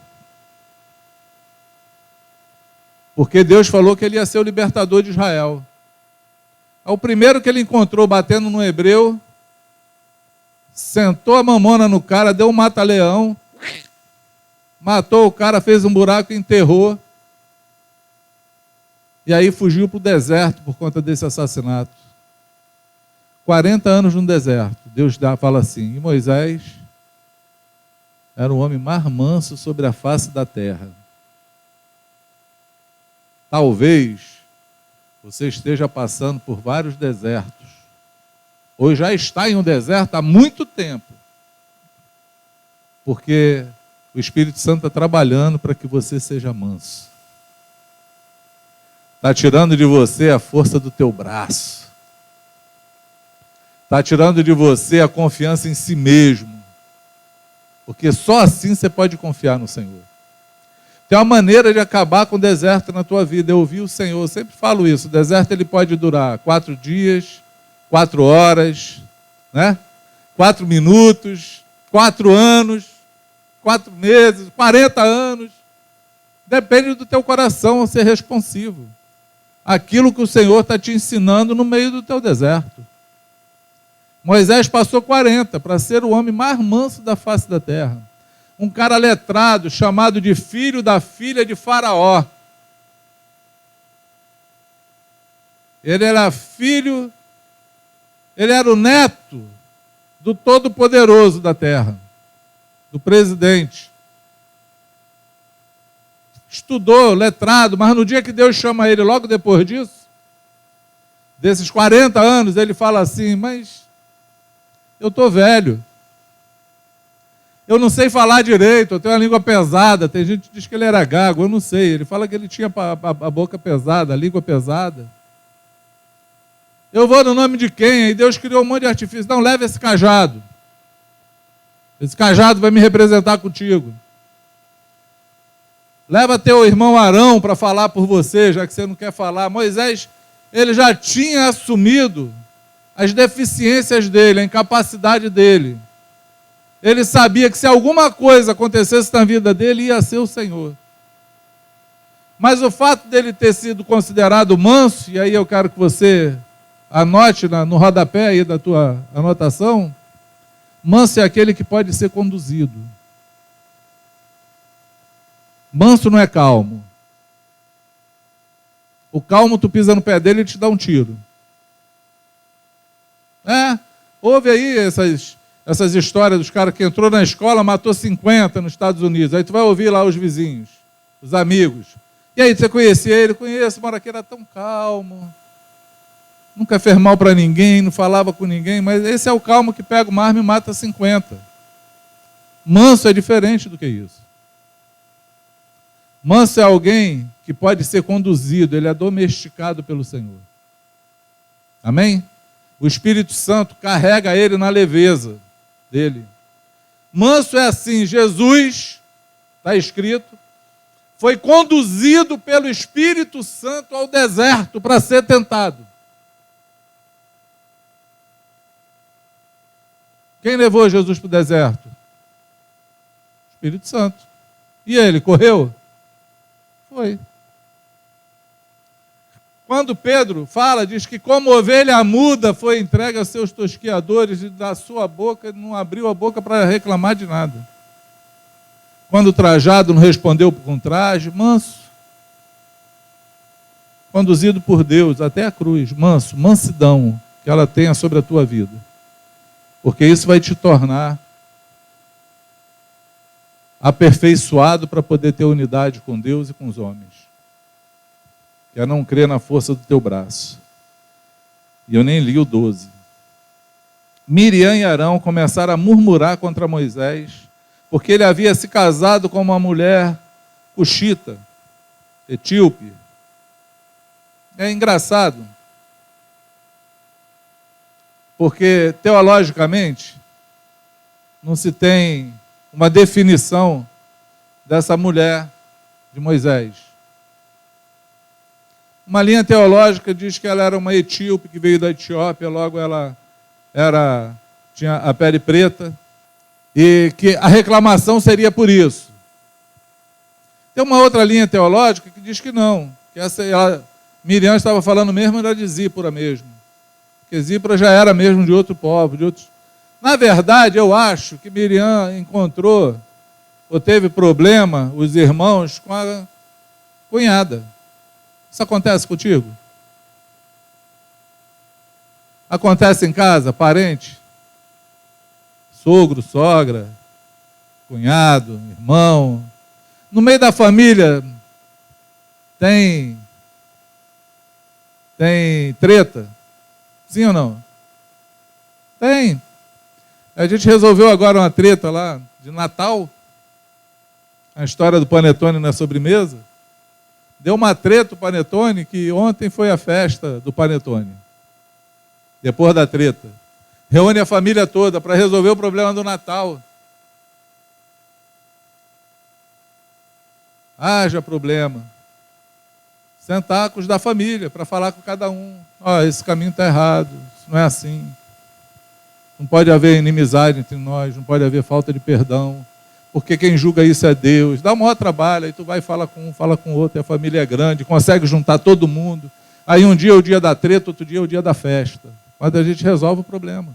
Porque Deus falou que ele ia ser o libertador de Israel. O primeiro que ele encontrou batendo no hebreu, sentou a mamona no cara, deu um mata-leão, matou o cara, fez um buraco e enterrou. E aí fugiu para o deserto por conta desse assassinato. 40 anos no deserto. Deus fala assim, e Moisés era o homem mais manso sobre a face da terra. Talvez você esteja passando por vários desertos, ou já está em um deserto há muito tempo, porque o Espírito Santo está trabalhando para que você seja manso. Está tirando de você a força do teu braço. Está tirando de você a confiança em si mesmo. Porque só assim você pode confiar no Senhor. Tem uma maneira de acabar com o deserto na tua vida. Eu ouvi o Senhor, eu sempre falo isso. O deserto ele pode durar 4 dias, 4 horas, né? 4 minutos, 4 anos, 4 meses, 40 anos. Depende do teu coração ser responsivo. Aquilo que o Senhor está te ensinando no meio do teu deserto. Moisés passou 40 para ser o homem mais manso da face da terra. Um cara letrado, chamado de filho da filha de Faraó. Ele era filho, ele era o neto do Todo-Poderoso da terra, do presidente. Estudou, letrado, mas no dia que Deus chama ele, logo depois disso, desses 40 anos, ele fala assim, mas eu estou velho. Eu não sei falar direito, eu tenho uma língua pesada. Tem gente que diz que ele era gago, eu não sei. Ele fala que ele tinha a boca pesada, a língua pesada. Eu vou no nome de quem? Aí Deus criou um monte de artifício. Não, leva esse cajado. Esse cajado vai me representar contigo. Leva teu irmão Arão para falar por você, já que você não quer falar. Moisés, ele já tinha assumido as deficiências dele, a incapacidade dele. Ele sabia que se alguma coisa acontecesse na vida dele, ia ser o Senhor. Mas o fato dele ter sido considerado manso, e aí eu quero que você anote no rodapé aí da tua anotação, manso é aquele que pode ser conduzido. Manso não é calmo. O calmo, tu pisa no pé dele e te dá um tiro. Houve aí essas histórias dos caras que entrou na escola, matou 50 nos Estados Unidos. Aí tu vai ouvir lá os vizinhos, os amigos. E aí, você conhecia ele? Conheço, mora aqui, era tão calmo. Nunca fez mal para ninguém, não falava com ninguém, mas esse é o calmo que pega uma arma e mata 50. Manso é diferente do que isso. Manso é alguém que pode ser conduzido, ele é domesticado pelo Senhor. Amém? O Espírito Santo carrega ele na leveza dele. Manso é assim, Jesus, está escrito, foi conduzido pelo Espírito Santo ao deserto para ser tentado. Quem levou Jesus para o deserto? Espírito Santo. E ele, correu? Foi. Quando Pedro fala, diz que como ovelha muda foi entregue a seus tosqueadores e da sua boca não abriu a boca para reclamar de nada. Quando o trajado não respondeu com traje, manso. Conduzido por Deus até a cruz, manso, mansidão que ela tenha sobre a tua vida. Porque isso vai te tornar aperfeiçoado para poder ter unidade com Deus e com os homens. Que é não crer na força do teu braço. E eu nem li o 12. Miriam e Arão começaram a murmurar contra Moisés, porque ele havia se casado com uma mulher cuxita, etíope. É engraçado, porque teologicamente não se tem uma definição dessa mulher de Moisés. Uma linha teológica diz que ela era uma etíope que veio da Etiópia, logo ela tinha a pele preta, e que a reclamação seria por isso. Tem uma outra linha teológica que diz que não, que Miriam estava falando mesmo era de Zípora mesmo, porque Zípora já era mesmo de outro povo, de outros. Na verdade, eu acho que Miriam encontrou, ou teve problema, os irmãos, com a cunhada. Isso acontece contigo? Acontece em casa, parente? Sogro, sogra, cunhado, irmão. No meio da família tem treta? Sim ou não? Tem. A gente resolveu agora uma treta lá de Natal. A história do panetone na sobremesa. Deu uma treta o panetone, que ontem foi a festa do panetone. Depois da treta. Reúne a família toda para resolver o problema do Natal. Haja problema. Sentar com os da família para falar com cada um. Esse caminho está errado, isso não é assim. Não pode haver inimizade entre nós, não pode haver falta de perdão. porque quem julga isso é Deus. Dá o maior trabalho, aí tu vai e fala com um, fala com o outro, e a família é grande, consegue juntar todo mundo. Aí um dia é o dia da treta, outro dia é o dia da festa. Mas a gente resolve o problema.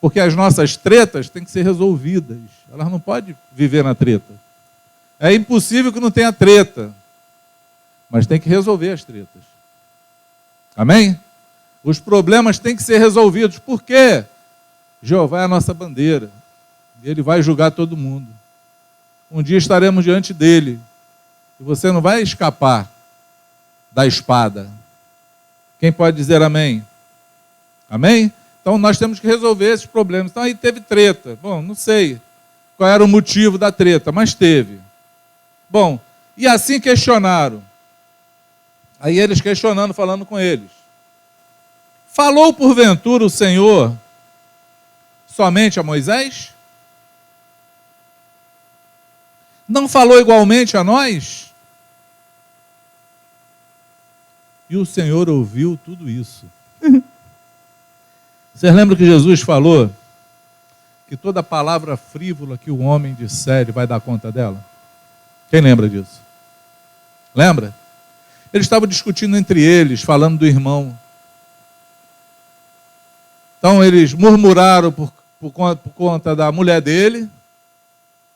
Porque as nossas tretas têm que ser resolvidas. Elas não podem viver na treta. É impossível que não tenha treta. Mas tem que resolver as tretas. Amém? Os problemas têm que ser resolvidos. Por quê? Jeová é a nossa bandeira. E Ele vai julgar todo mundo. Um dia estaremos diante dEle. E você não vai escapar da espada. Quem pode dizer amém? Amém? Então nós temos que resolver esses problemas. Então aí teve treta. Bom, não sei qual era o motivo da treta, mas teve. Bom, e assim questionaram. Aí eles questionando, falando com eles. Falou porventura o Senhor somente a Moisés? Não falou igualmente a nós? E o Senhor ouviu tudo isso. Vocês lembram que Jesus falou que toda palavra frívola que o homem disser, ele vai dar conta dela? Quem lembra disso? Lembra? Eles estavam discutindo entre eles, falando do irmão. Então eles murmuraram por conta da mulher dele.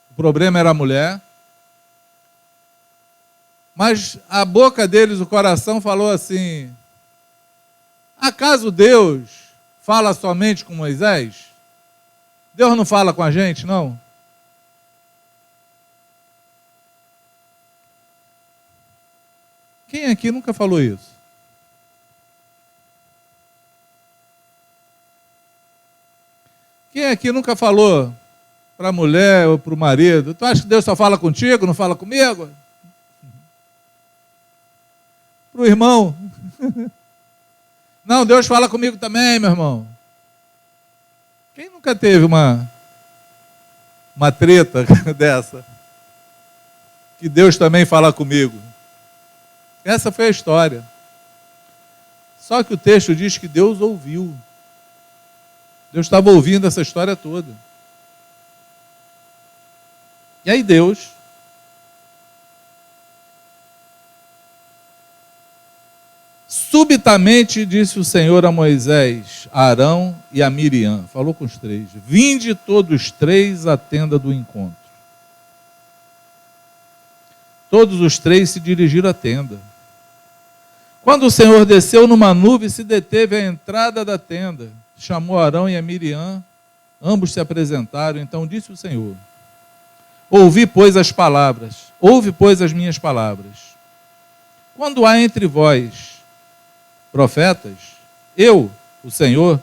O problema era a mulher. Mas a boca deles, o coração falou assim: acaso Deus fala somente com Moisés? Deus não fala com a gente, não? Quem aqui nunca falou isso? Quem aqui nunca falou para a mulher ou para o marido: tu acha que Deus só fala contigo, não fala comigo? Para o irmão: não, Deus fala comigo também, meu irmão. Quem nunca teve uma treta dessa? Que Deus também fala comigo. Essa foi a história. Só que o texto diz que Deus ouviu. Deus estava ouvindo essa história toda. E aí Deus subitamente disse o Senhor a Moisés, a Arão e a Miriam, falou com os três: vinde todos três à tenda do encontro. Todos os três se dirigiram à tenda. Quando o Senhor desceu numa nuvem, se deteve à entrada da tenda, chamou Arão e a Miriam, ambos se apresentaram. Então disse o Senhor: ouve, pois, as minhas palavras. Quando há entre vós profetas, eu, o Senhor,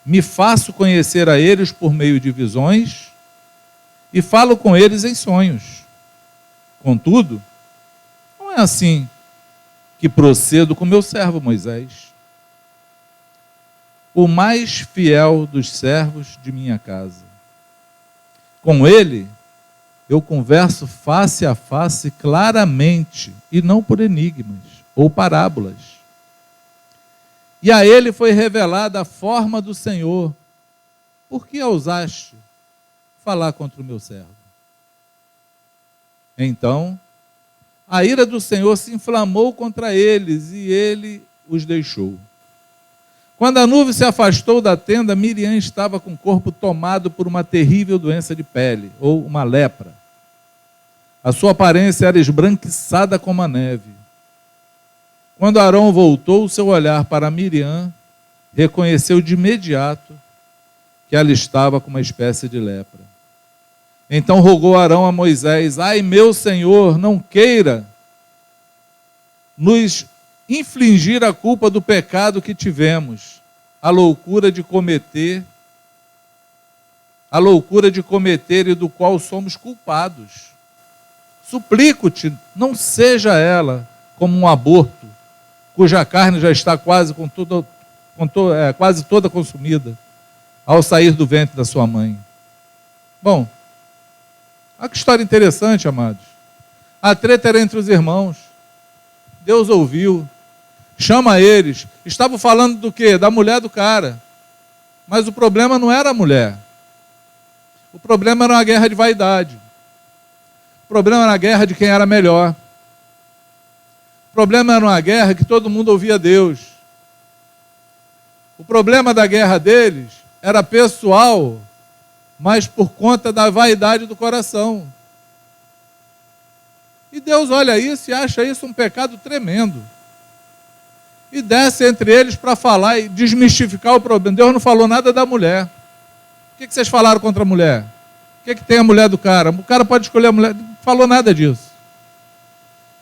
me faço conhecer a eles por meio de visões e falo com eles em sonhos. Contudo, não é assim que procedo com meu servo Moisés, o mais fiel dos servos de minha casa. Com ele, eu converso face a face claramente, e não por enigmas ou parábolas. E a ele foi revelada a forma do Senhor. Por que ousaste falar contra o meu servo? Então, a ira do Senhor se inflamou contra eles, e ele os deixou. Quando a nuvem se afastou da tenda, Miriam estava com o corpo tomado por uma terrível doença de pele, ou uma lepra. A sua aparência era esbranquiçada como a neve. Quando Arão voltou o seu olhar para Miriam, reconheceu de imediato que ela estava com uma espécie de lepra. Então rogou Arão a Moisés: ai, meu Senhor, não queira nos infligir a culpa do pecado que tivemos, a loucura de cometer e do qual somos culpados. Suplico-te, não seja ela como um aborto, cuja carne já está quase toda consumida, ao sair do ventre da sua mãe. Bom, olha que história interessante, amados. A treta era entre os irmãos. Deus ouviu, chama eles. Estavam falando do quê? Da mulher do cara. Mas o problema não era a mulher. O problema era uma guerra de vaidade. O problema era a guerra de quem era melhor. O problema era uma guerra que todo mundo ouvia Deus. O problema da guerra deles era pessoal, mas por conta da vaidade do coração. E Deus olha isso e acha isso um pecado tremendo. E desce entre eles para falar e desmistificar o problema. Deus não falou nada da mulher. O que vocês falaram contra a mulher? O que tem a mulher do cara? O cara pode escolher a mulher. Não falou nada disso.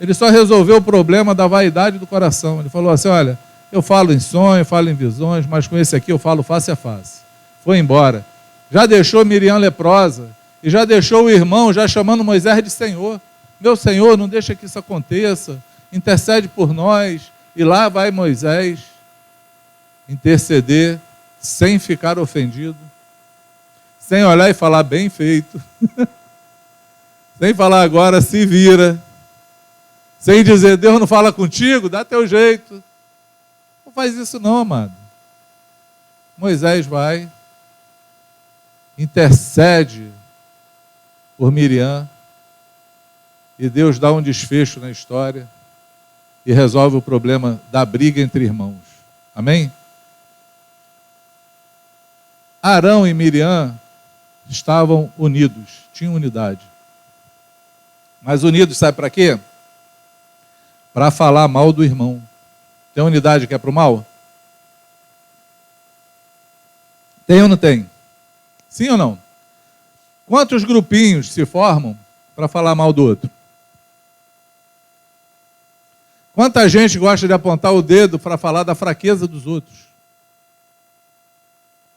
Ele só resolveu o problema da vaidade do coração. Ele falou assim, olha, eu falo em sonho, falo em visões, mas com esse aqui eu falo face a face. Foi embora. Já deixou Miriam leprosa e já deixou o irmão já chamando Moisés de Senhor. Meu Senhor, não deixa que isso aconteça. Intercede por nós. E lá vai Moisés interceder sem ficar ofendido, sem olhar e falar bem feito, sem falar agora se vira, sem dizer Deus não fala contigo, dá teu jeito. Não faz isso não, amado. Moisés vai, intercede por Miriam e Deus dá um desfecho na história e resolve o problema da briga entre irmãos. Amém? Arão e Miriam estavam unidos, tinham unidade. Mas unidos, sabe para quê? Para falar mal do irmão. Tem unidade que é para o mal? Tem ou não tem? Sim ou não? Quantos grupinhos se formam para falar mal do outro? Quanta gente gosta de apontar o dedo para falar da fraqueza dos outros?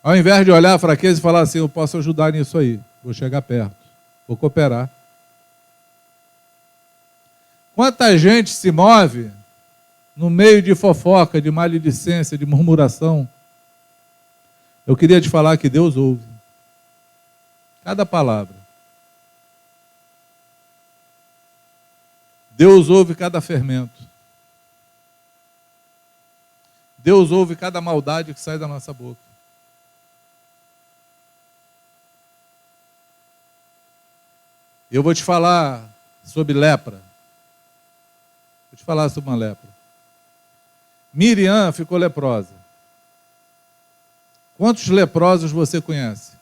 Ao invés de olhar a fraqueza e falar assim, eu posso ajudar nisso aí, vou chegar perto, vou cooperar. Quanta gente se move no meio de fofoca, de maledicência, de murmuração? Eu queria te falar que Deus ouve cada palavra. Deus ouve cada fermento. Deus ouve cada maldade que sai da nossa boca. Eu vou te falar sobre lepra. Vou te falar sobre uma lepra. Miriam ficou leprosa. Quantos leprosos você conhece?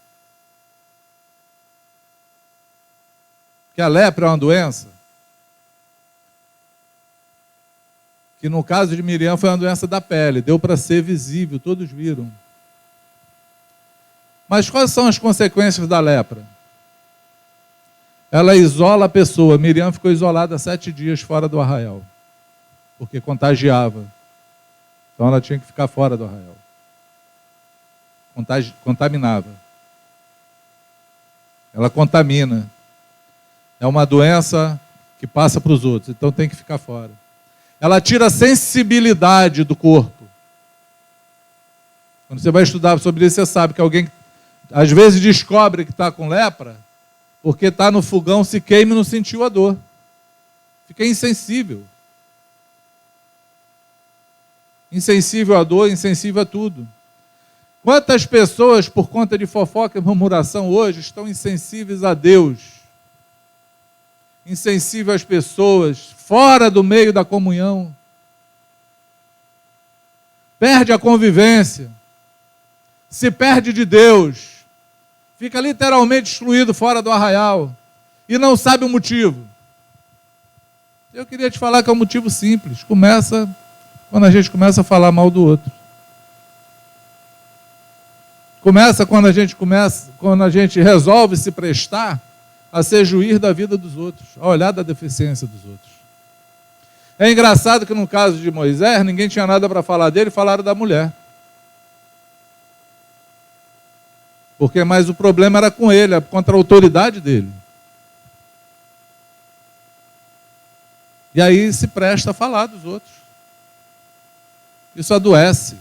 Que a lepra é uma doença que no caso de Miriam foi uma doença da pele, deu para ser visível, todos viram. Mas quais são as consequências da lepra? Ela isola a pessoa. Miriam ficou isolada 7 dias fora do arraial, porque contagiava. Então ela tinha que ficar fora do arraial. Contaminava. Ela contamina. É uma doença que passa para os outros, então tem que ficar fora. Ela tira a sensibilidade do corpo. Quando você vai estudar sobre isso, você sabe que alguém, às vezes, descobre que está com lepra, porque está no fogão, se queima e não sentiu a dor. Fica insensível. Insensível à dor, insensível a tudo. Quantas pessoas, por conta de fofoca e murmuração hoje, estão insensíveis a Deus? Insensível às pessoas, fora do meio da comunhão. Perde a convivência. Se perde de Deus. Fica literalmente excluído fora do arraial. E não sabe o motivo. Eu queria te falar que é um motivo simples. Começa quando a gente começa a falar mal do outro. Começa quando a gente resolve se prestar a ser juiz da vida dos outros, a olhar da deficiência dos outros. É engraçado que no caso de Moisés, ninguém tinha nada para falar dele, falaram da mulher. Mas o problema era com ele, contra a autoridade dele. E aí se presta a falar dos outros. Isso adoece,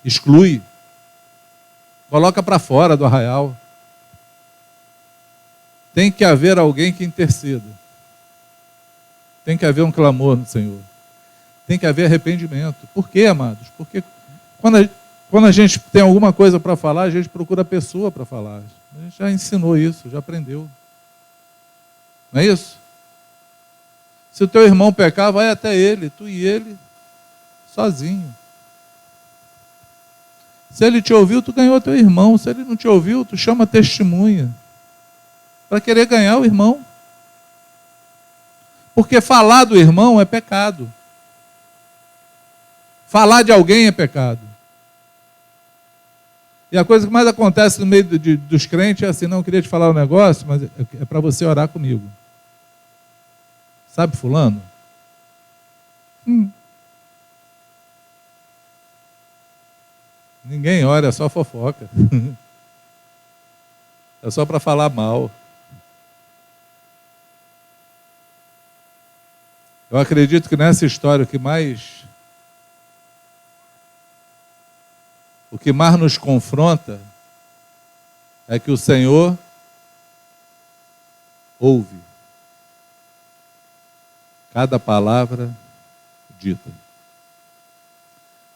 exclui, coloca para fora do arraial. Tem que haver alguém que interceda. Tem que haver um clamor no Senhor. Tem que haver arrependimento. Por quê, amados? Porque quando a gente tem alguma coisa para falar, a gente procura a pessoa para falar. A gente já ensinou isso, já aprendeu. Não é isso? Se o teu irmão pecar, vai até ele, tu e ele, sozinho. Se ele te ouviu, tu ganhou teu irmão. Se ele não te ouviu, tu chama testemunha. Para querer ganhar o irmão. Porque falar do irmão é pecado. Falar de alguém é pecado. E a coisa que mais acontece no meio dos crentes é assim, não, eu queria te falar um negócio, mas é para você orar comigo. Sabe fulano? Ninguém ora, é só fofoca. É só para falar mal. Eu acredito que nessa história o que mais nos confronta é que o Senhor ouve cada palavra dita.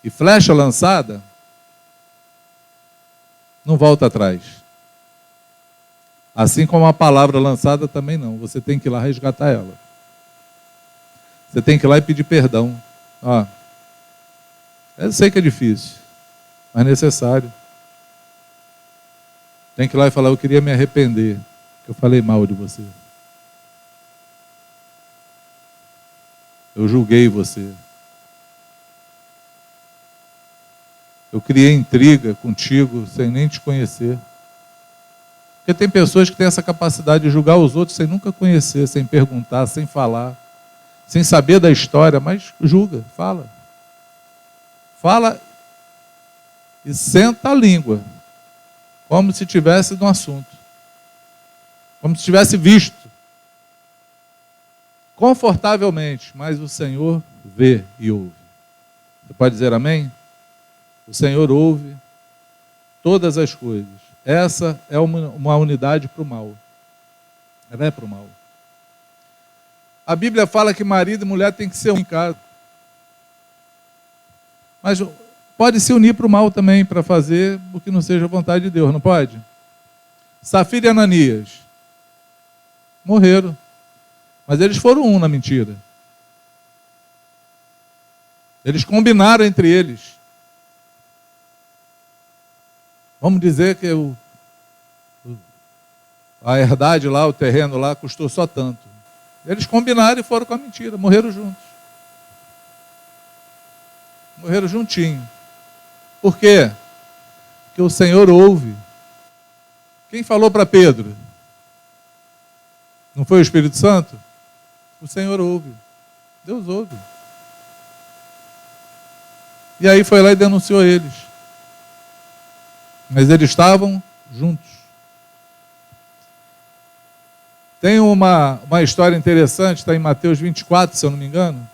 E flecha lançada não volta atrás. Assim como a palavra lançada também não. Você tem que ir lá resgatar ela. Você tem que ir lá e pedir perdão. Eu sei que é difícil, mas necessário. Tem que ir lá e falar, eu queria me arrepender, que eu falei mal de você. Eu julguei você. Eu criei intriga contigo sem nem te conhecer. Porque tem pessoas que têm essa capacidade de julgar os outros sem nunca conhecer, sem perguntar, sem falar, sem saber da história, mas julga, fala. Fala e senta a língua, como se tivesse no assunto. Como se tivesse visto. Confortavelmente, mas o Senhor vê e ouve. Você pode dizer amém? O Senhor ouve todas as coisas. Essa é uma unidade para o mal. Ela é para o mal. A Bíblia fala que marido e mulher tem que ser um em casa. Mas pode se unir para o mal também, para fazer o que não seja a vontade de Deus, não pode? Safira e Ananias morreram. Mas eles foram um na mentira. Eles combinaram entre eles. Vamos dizer que a herdade lá, o terreno lá, custou só tanto. Eles combinaram e foram com a mentira, morreram juntos. Morreram juntinhos. Por quê? Porque o Senhor ouve. Quem falou para Pedro? Não foi o Espírito Santo? O Senhor ouve. Deus ouve. E aí foi lá e denunciou eles. Mas eles estavam juntos. Tem uma história interessante, está em Mateus 24, se eu não me engano.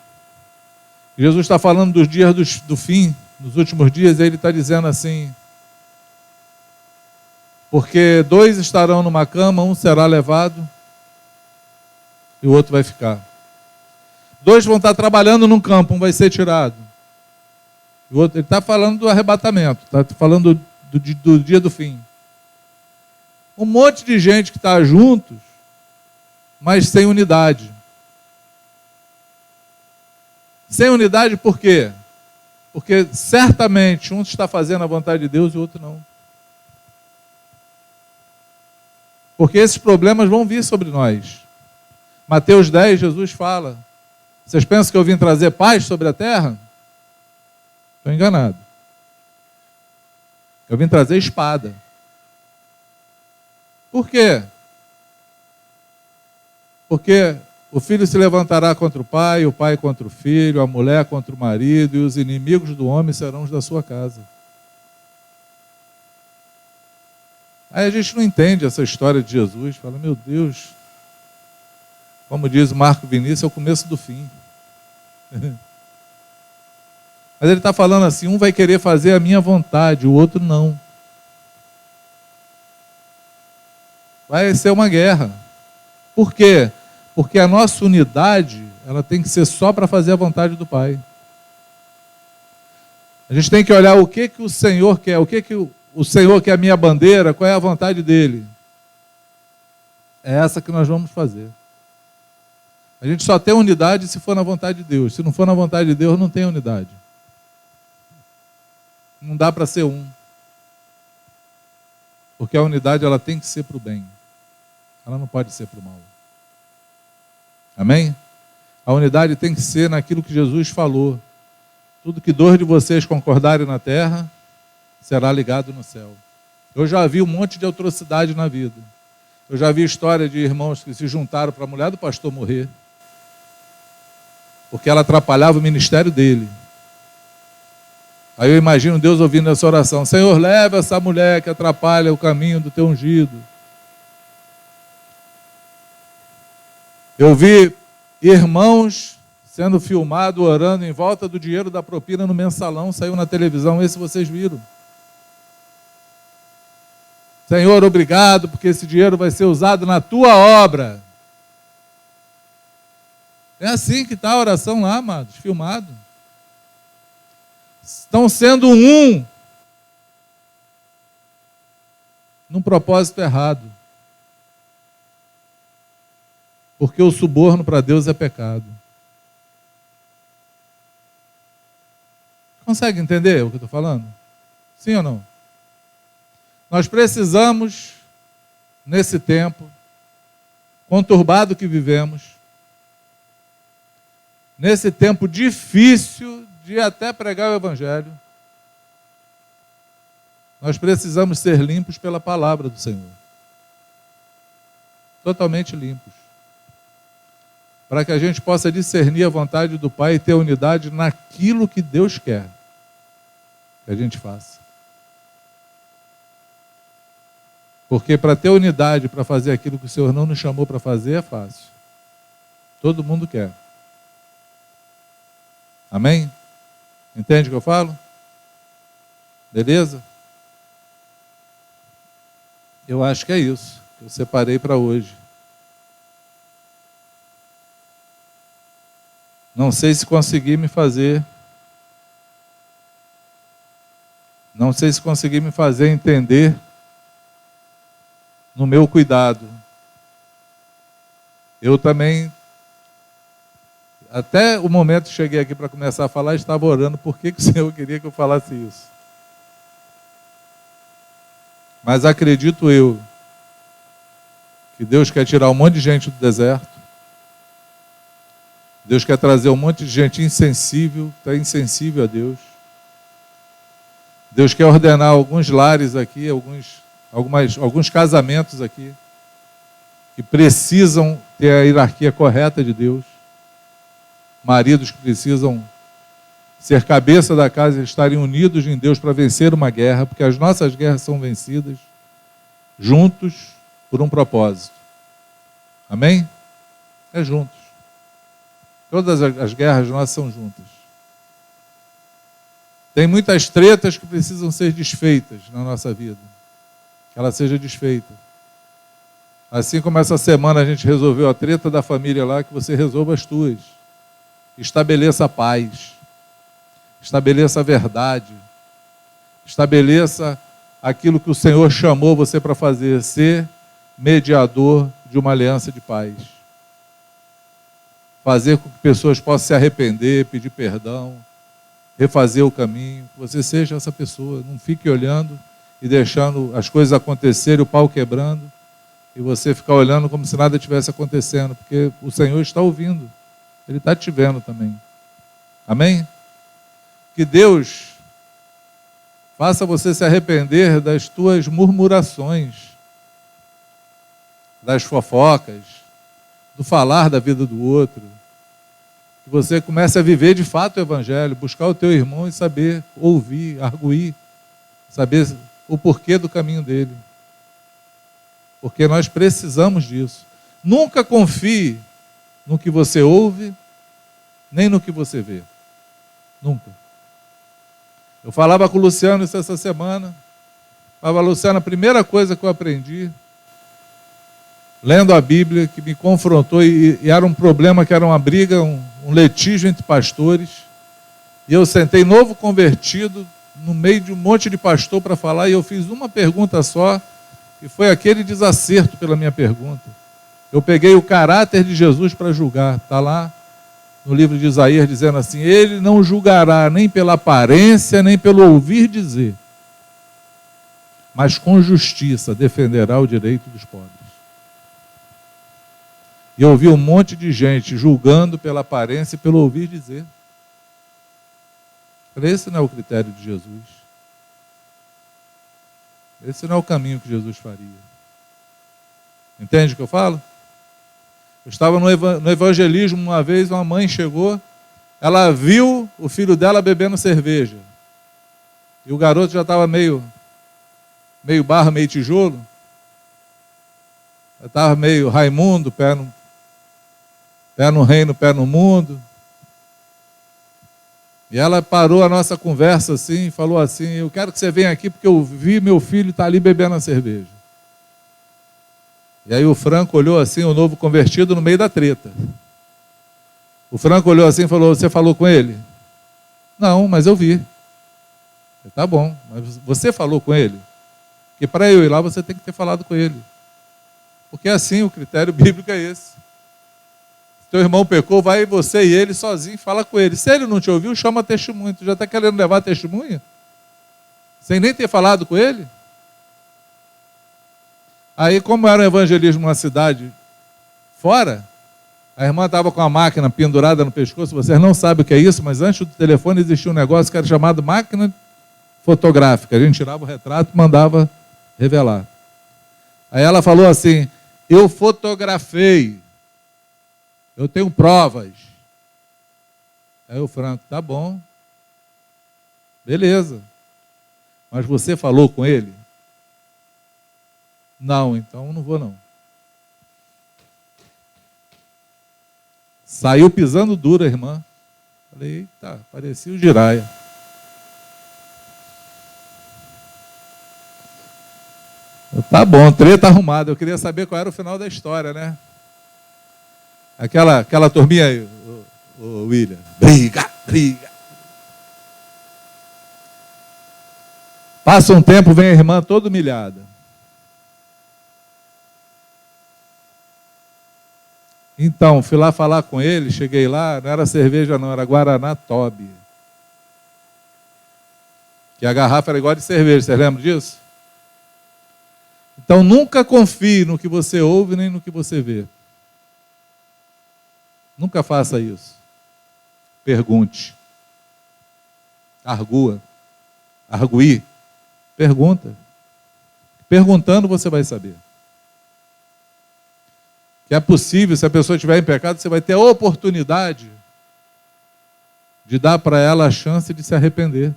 Jesus está falando dos dias do fim, nos últimos dias, e ele está dizendo assim: porque 2 estarão numa cama, um será levado e o outro vai ficar. 2 vão estar trabalhando num campo, um vai ser tirado. O outro, ele está falando do arrebatamento, está falando do dia do fim. Um monte de gente que está juntos, mas sem unidade. Sem unidade por quê? Porque certamente um está fazendo a vontade de Deus e o outro não. Porque esses problemas vão vir sobre nós. Mateus 10, Jesus fala: vocês pensam que eu vim trazer paz sobre a terra? Estou enganado. Eu vim trazer espada. Por quê? Porque o filho se levantará contra o pai contra o filho, a mulher contra o marido, e os inimigos do homem serão os da sua casa. Aí a gente não entende essa história de Jesus, fala, meu Deus, como diz o Marco Vinícius, é o começo do fim. Mas ele está falando assim, um vai querer fazer a minha vontade, o outro não. Vai ser uma guerra. Por quê? Porque a nossa unidade, ela tem que ser só para fazer a vontade do Pai. A gente tem que olhar o que o Senhor quer, o que o Senhor quer, a minha bandeira, qual é a vontade dele. é essa que nós vamos fazer. A gente só tem unidade se for na vontade de Deus. Se não for na vontade de Deus, não tem unidade. Não dá para ser um. Porque a unidade ela tem que ser para o bem. Ela não pode ser para o mal. Amém? A unidade tem que ser naquilo que Jesus falou. Tudo que dois de vocês concordarem na terra, será ligado no céu. Eu já vi um monte de atrocidade na vida. Eu já vi história de irmãos que se juntaram para a mulher do pastor morrer, porque ela atrapalhava o ministério dele. Aí eu imagino Deus ouvindo essa oração: Senhor, leva essa mulher que atrapalha o caminho do teu ungido. Eu vi irmãos sendo filmados, orando em volta do dinheiro da propina no mensalão, saiu na televisão, esse vocês viram. Senhor, obrigado, porque esse dinheiro vai ser usado na tua obra. É assim que está a oração lá, amados, filmado. Estão sendo um num propósito errado. Porque o suborno para Deus é pecado. Consegue entender o que eu estou falando? Sim ou não? Nós precisamos, nesse tempo conturbado que vivemos, nesse tempo difícil de até pregar o Evangelho, nós precisamos ser limpos pela palavra do Senhor. Totalmente limpos. Para que a gente possa discernir a vontade do Pai e ter unidade naquilo que Deus quer que a gente faça. Porque para ter unidade, para fazer aquilo que o Senhor não nos chamou para fazer, é fácil. Todo mundo quer. Amém? Entende o que eu falo? Beleza? Eu acho que é isso que eu separei para hoje. Não sei se consegui me fazer. Não sei se consegui me fazer entender no meu cuidado. Eu também, até o momento que cheguei aqui para começar a falar, estava orando por que o Senhor queria que eu falasse isso. Mas acredito eu que Deus quer tirar um monte de gente do deserto. Deus quer trazer um monte de gente insensível, está insensível a Deus. Deus quer ordenar alguns lares aqui, alguns casamentos aqui, que precisam ter a hierarquia correta de Deus. Maridos que precisam ser cabeça da casa e estarem unidos em Deus para vencer uma guerra, porque as nossas guerras são vencidas juntos por um propósito. Amém? É juntos. Todas as guerras nossas são juntas. Tem muitas tretas que precisam ser desfeitas na nossa vida. Que ela seja desfeita. Assim como essa semana a gente resolveu a treta da família lá, que você resolva as tuas. Estabeleça a paz. Estabeleça a verdade. Estabeleça aquilo que o Senhor chamou você para fazer, ser mediador de uma aliança de paz. Fazer com que pessoas possam se arrepender, pedir perdão, refazer o caminho, que você seja essa pessoa, não fique olhando e deixando as coisas acontecerem, o pau quebrando, e você ficar olhando como se nada estivesse acontecendo, porque o Senhor está ouvindo, Ele está te vendo também. Amém? Que Deus faça você se arrepender das tuas murmurações, das fofocas, do falar da vida do outro. Que você comece a viver de fato o Evangelho, buscar o teu irmão e saber ouvir, arguir, saber o porquê do caminho dele. Porque nós precisamos disso. Nunca confie no que você ouve, nem no que você vê. Nunca. Eu falava com o Luciano isso essa semana. Falava, Luciano, a primeira coisa que eu aprendi, lendo a Bíblia, que me confrontou, e era um problema, que era uma briga, um litígio entre pastores, e eu sentei novo convertido, no meio de um monte de pastor para falar, e eu fiz uma pergunta só, e foi aquele desacerto pela minha pergunta. Eu peguei o caráter de Jesus para julgar. Está lá no livro de Isaías dizendo assim: ele não julgará nem pela aparência, nem pelo ouvir dizer, mas com justiça defenderá o direito dos pobres. E eu vi um monte de gente julgando pela aparência e pelo ouvir dizer. Esse não é o critério de Jesus. Esse não é o caminho que Jesus faria. Entende o que eu falo? Eu estava no evangelismo uma vez, uma mãe chegou, ela viu o filho dela bebendo cerveja. E o garoto já estava meio barra, meio tijolo. Já estava meio Raimundo, pé no reino, pé no mundo. E ela parou a nossa conversa assim e falou assim: eu quero que você venha aqui porque eu vi meu filho estar ali bebendo a cerveja. E aí o Franco olhou assim, o novo convertido, no meio da treta. O Franco olhou assim e falou: você falou com ele? Não, mas eu vi. Tá bom, mas você falou com ele? Porque para eu ir lá você tem que ter falado com ele. Porque assim, o critério bíblico é esse. Se teu irmão pecou, vai você e ele sozinho, fala com ele. Se ele não te ouviu, chama testemunho. Tu já está querendo levar testemunha? Sem nem ter falado com ele? Aí, como era um evangelismo numa cidade fora, a irmã estava com a máquina pendurada no pescoço. Vocês não sabem o que é isso, mas antes do telefone existia um negócio que era chamado máquina fotográfica. A gente tirava o retrato e mandava revelar. Aí ela falou assim: eu fotografei, eu tenho provas. Aí o Franco: tá bom, beleza, mas você falou com ele? Não, então não vou não. Saiu pisando duro a irmã. Falei: eita, parecia o Jiraya. Tá bom, treta arrumada. Eu queria saber qual era o final da história, né? Aquela turminha aí, o William. Briga. Passa um tempo, vem a irmã toda humilhada. Então, fui lá falar com ele, cheguei lá, não era cerveja não, era Guaraná Toby. Que a garrafa era igual de cerveja, vocês lembram disso? Então, nunca confie no que você ouve nem no que você vê. Nunca faça isso. Pergunte. Arguir. Pergunta. Perguntando você vai saber. Que é possível, se a pessoa estiver em pecado, você vai ter a oportunidade de dar para ela a chance de se arrepender.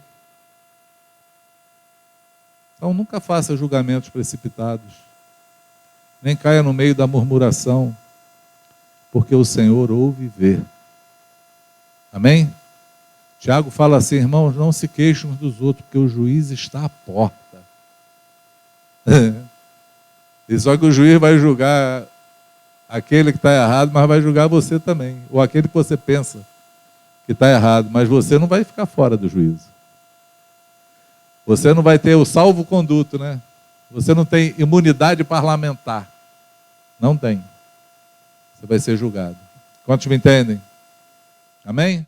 Então nunca faça julgamentos precipitados, nem caia no meio da murmuração, porque o Senhor ouve e vê. Amém? Tiago fala assim: irmãos, não se queixem uns dos outros, porque o juiz está à porta. E só que o juiz vai julgar aquele que está errado, mas vai julgar você também, ou aquele que você pensa que está errado, mas você não vai ficar fora do juízo. Você não vai ter o salvo-conduto, né? Você não tem imunidade parlamentar. Não tem. Você vai ser julgado. Quantos me entendem? Amém?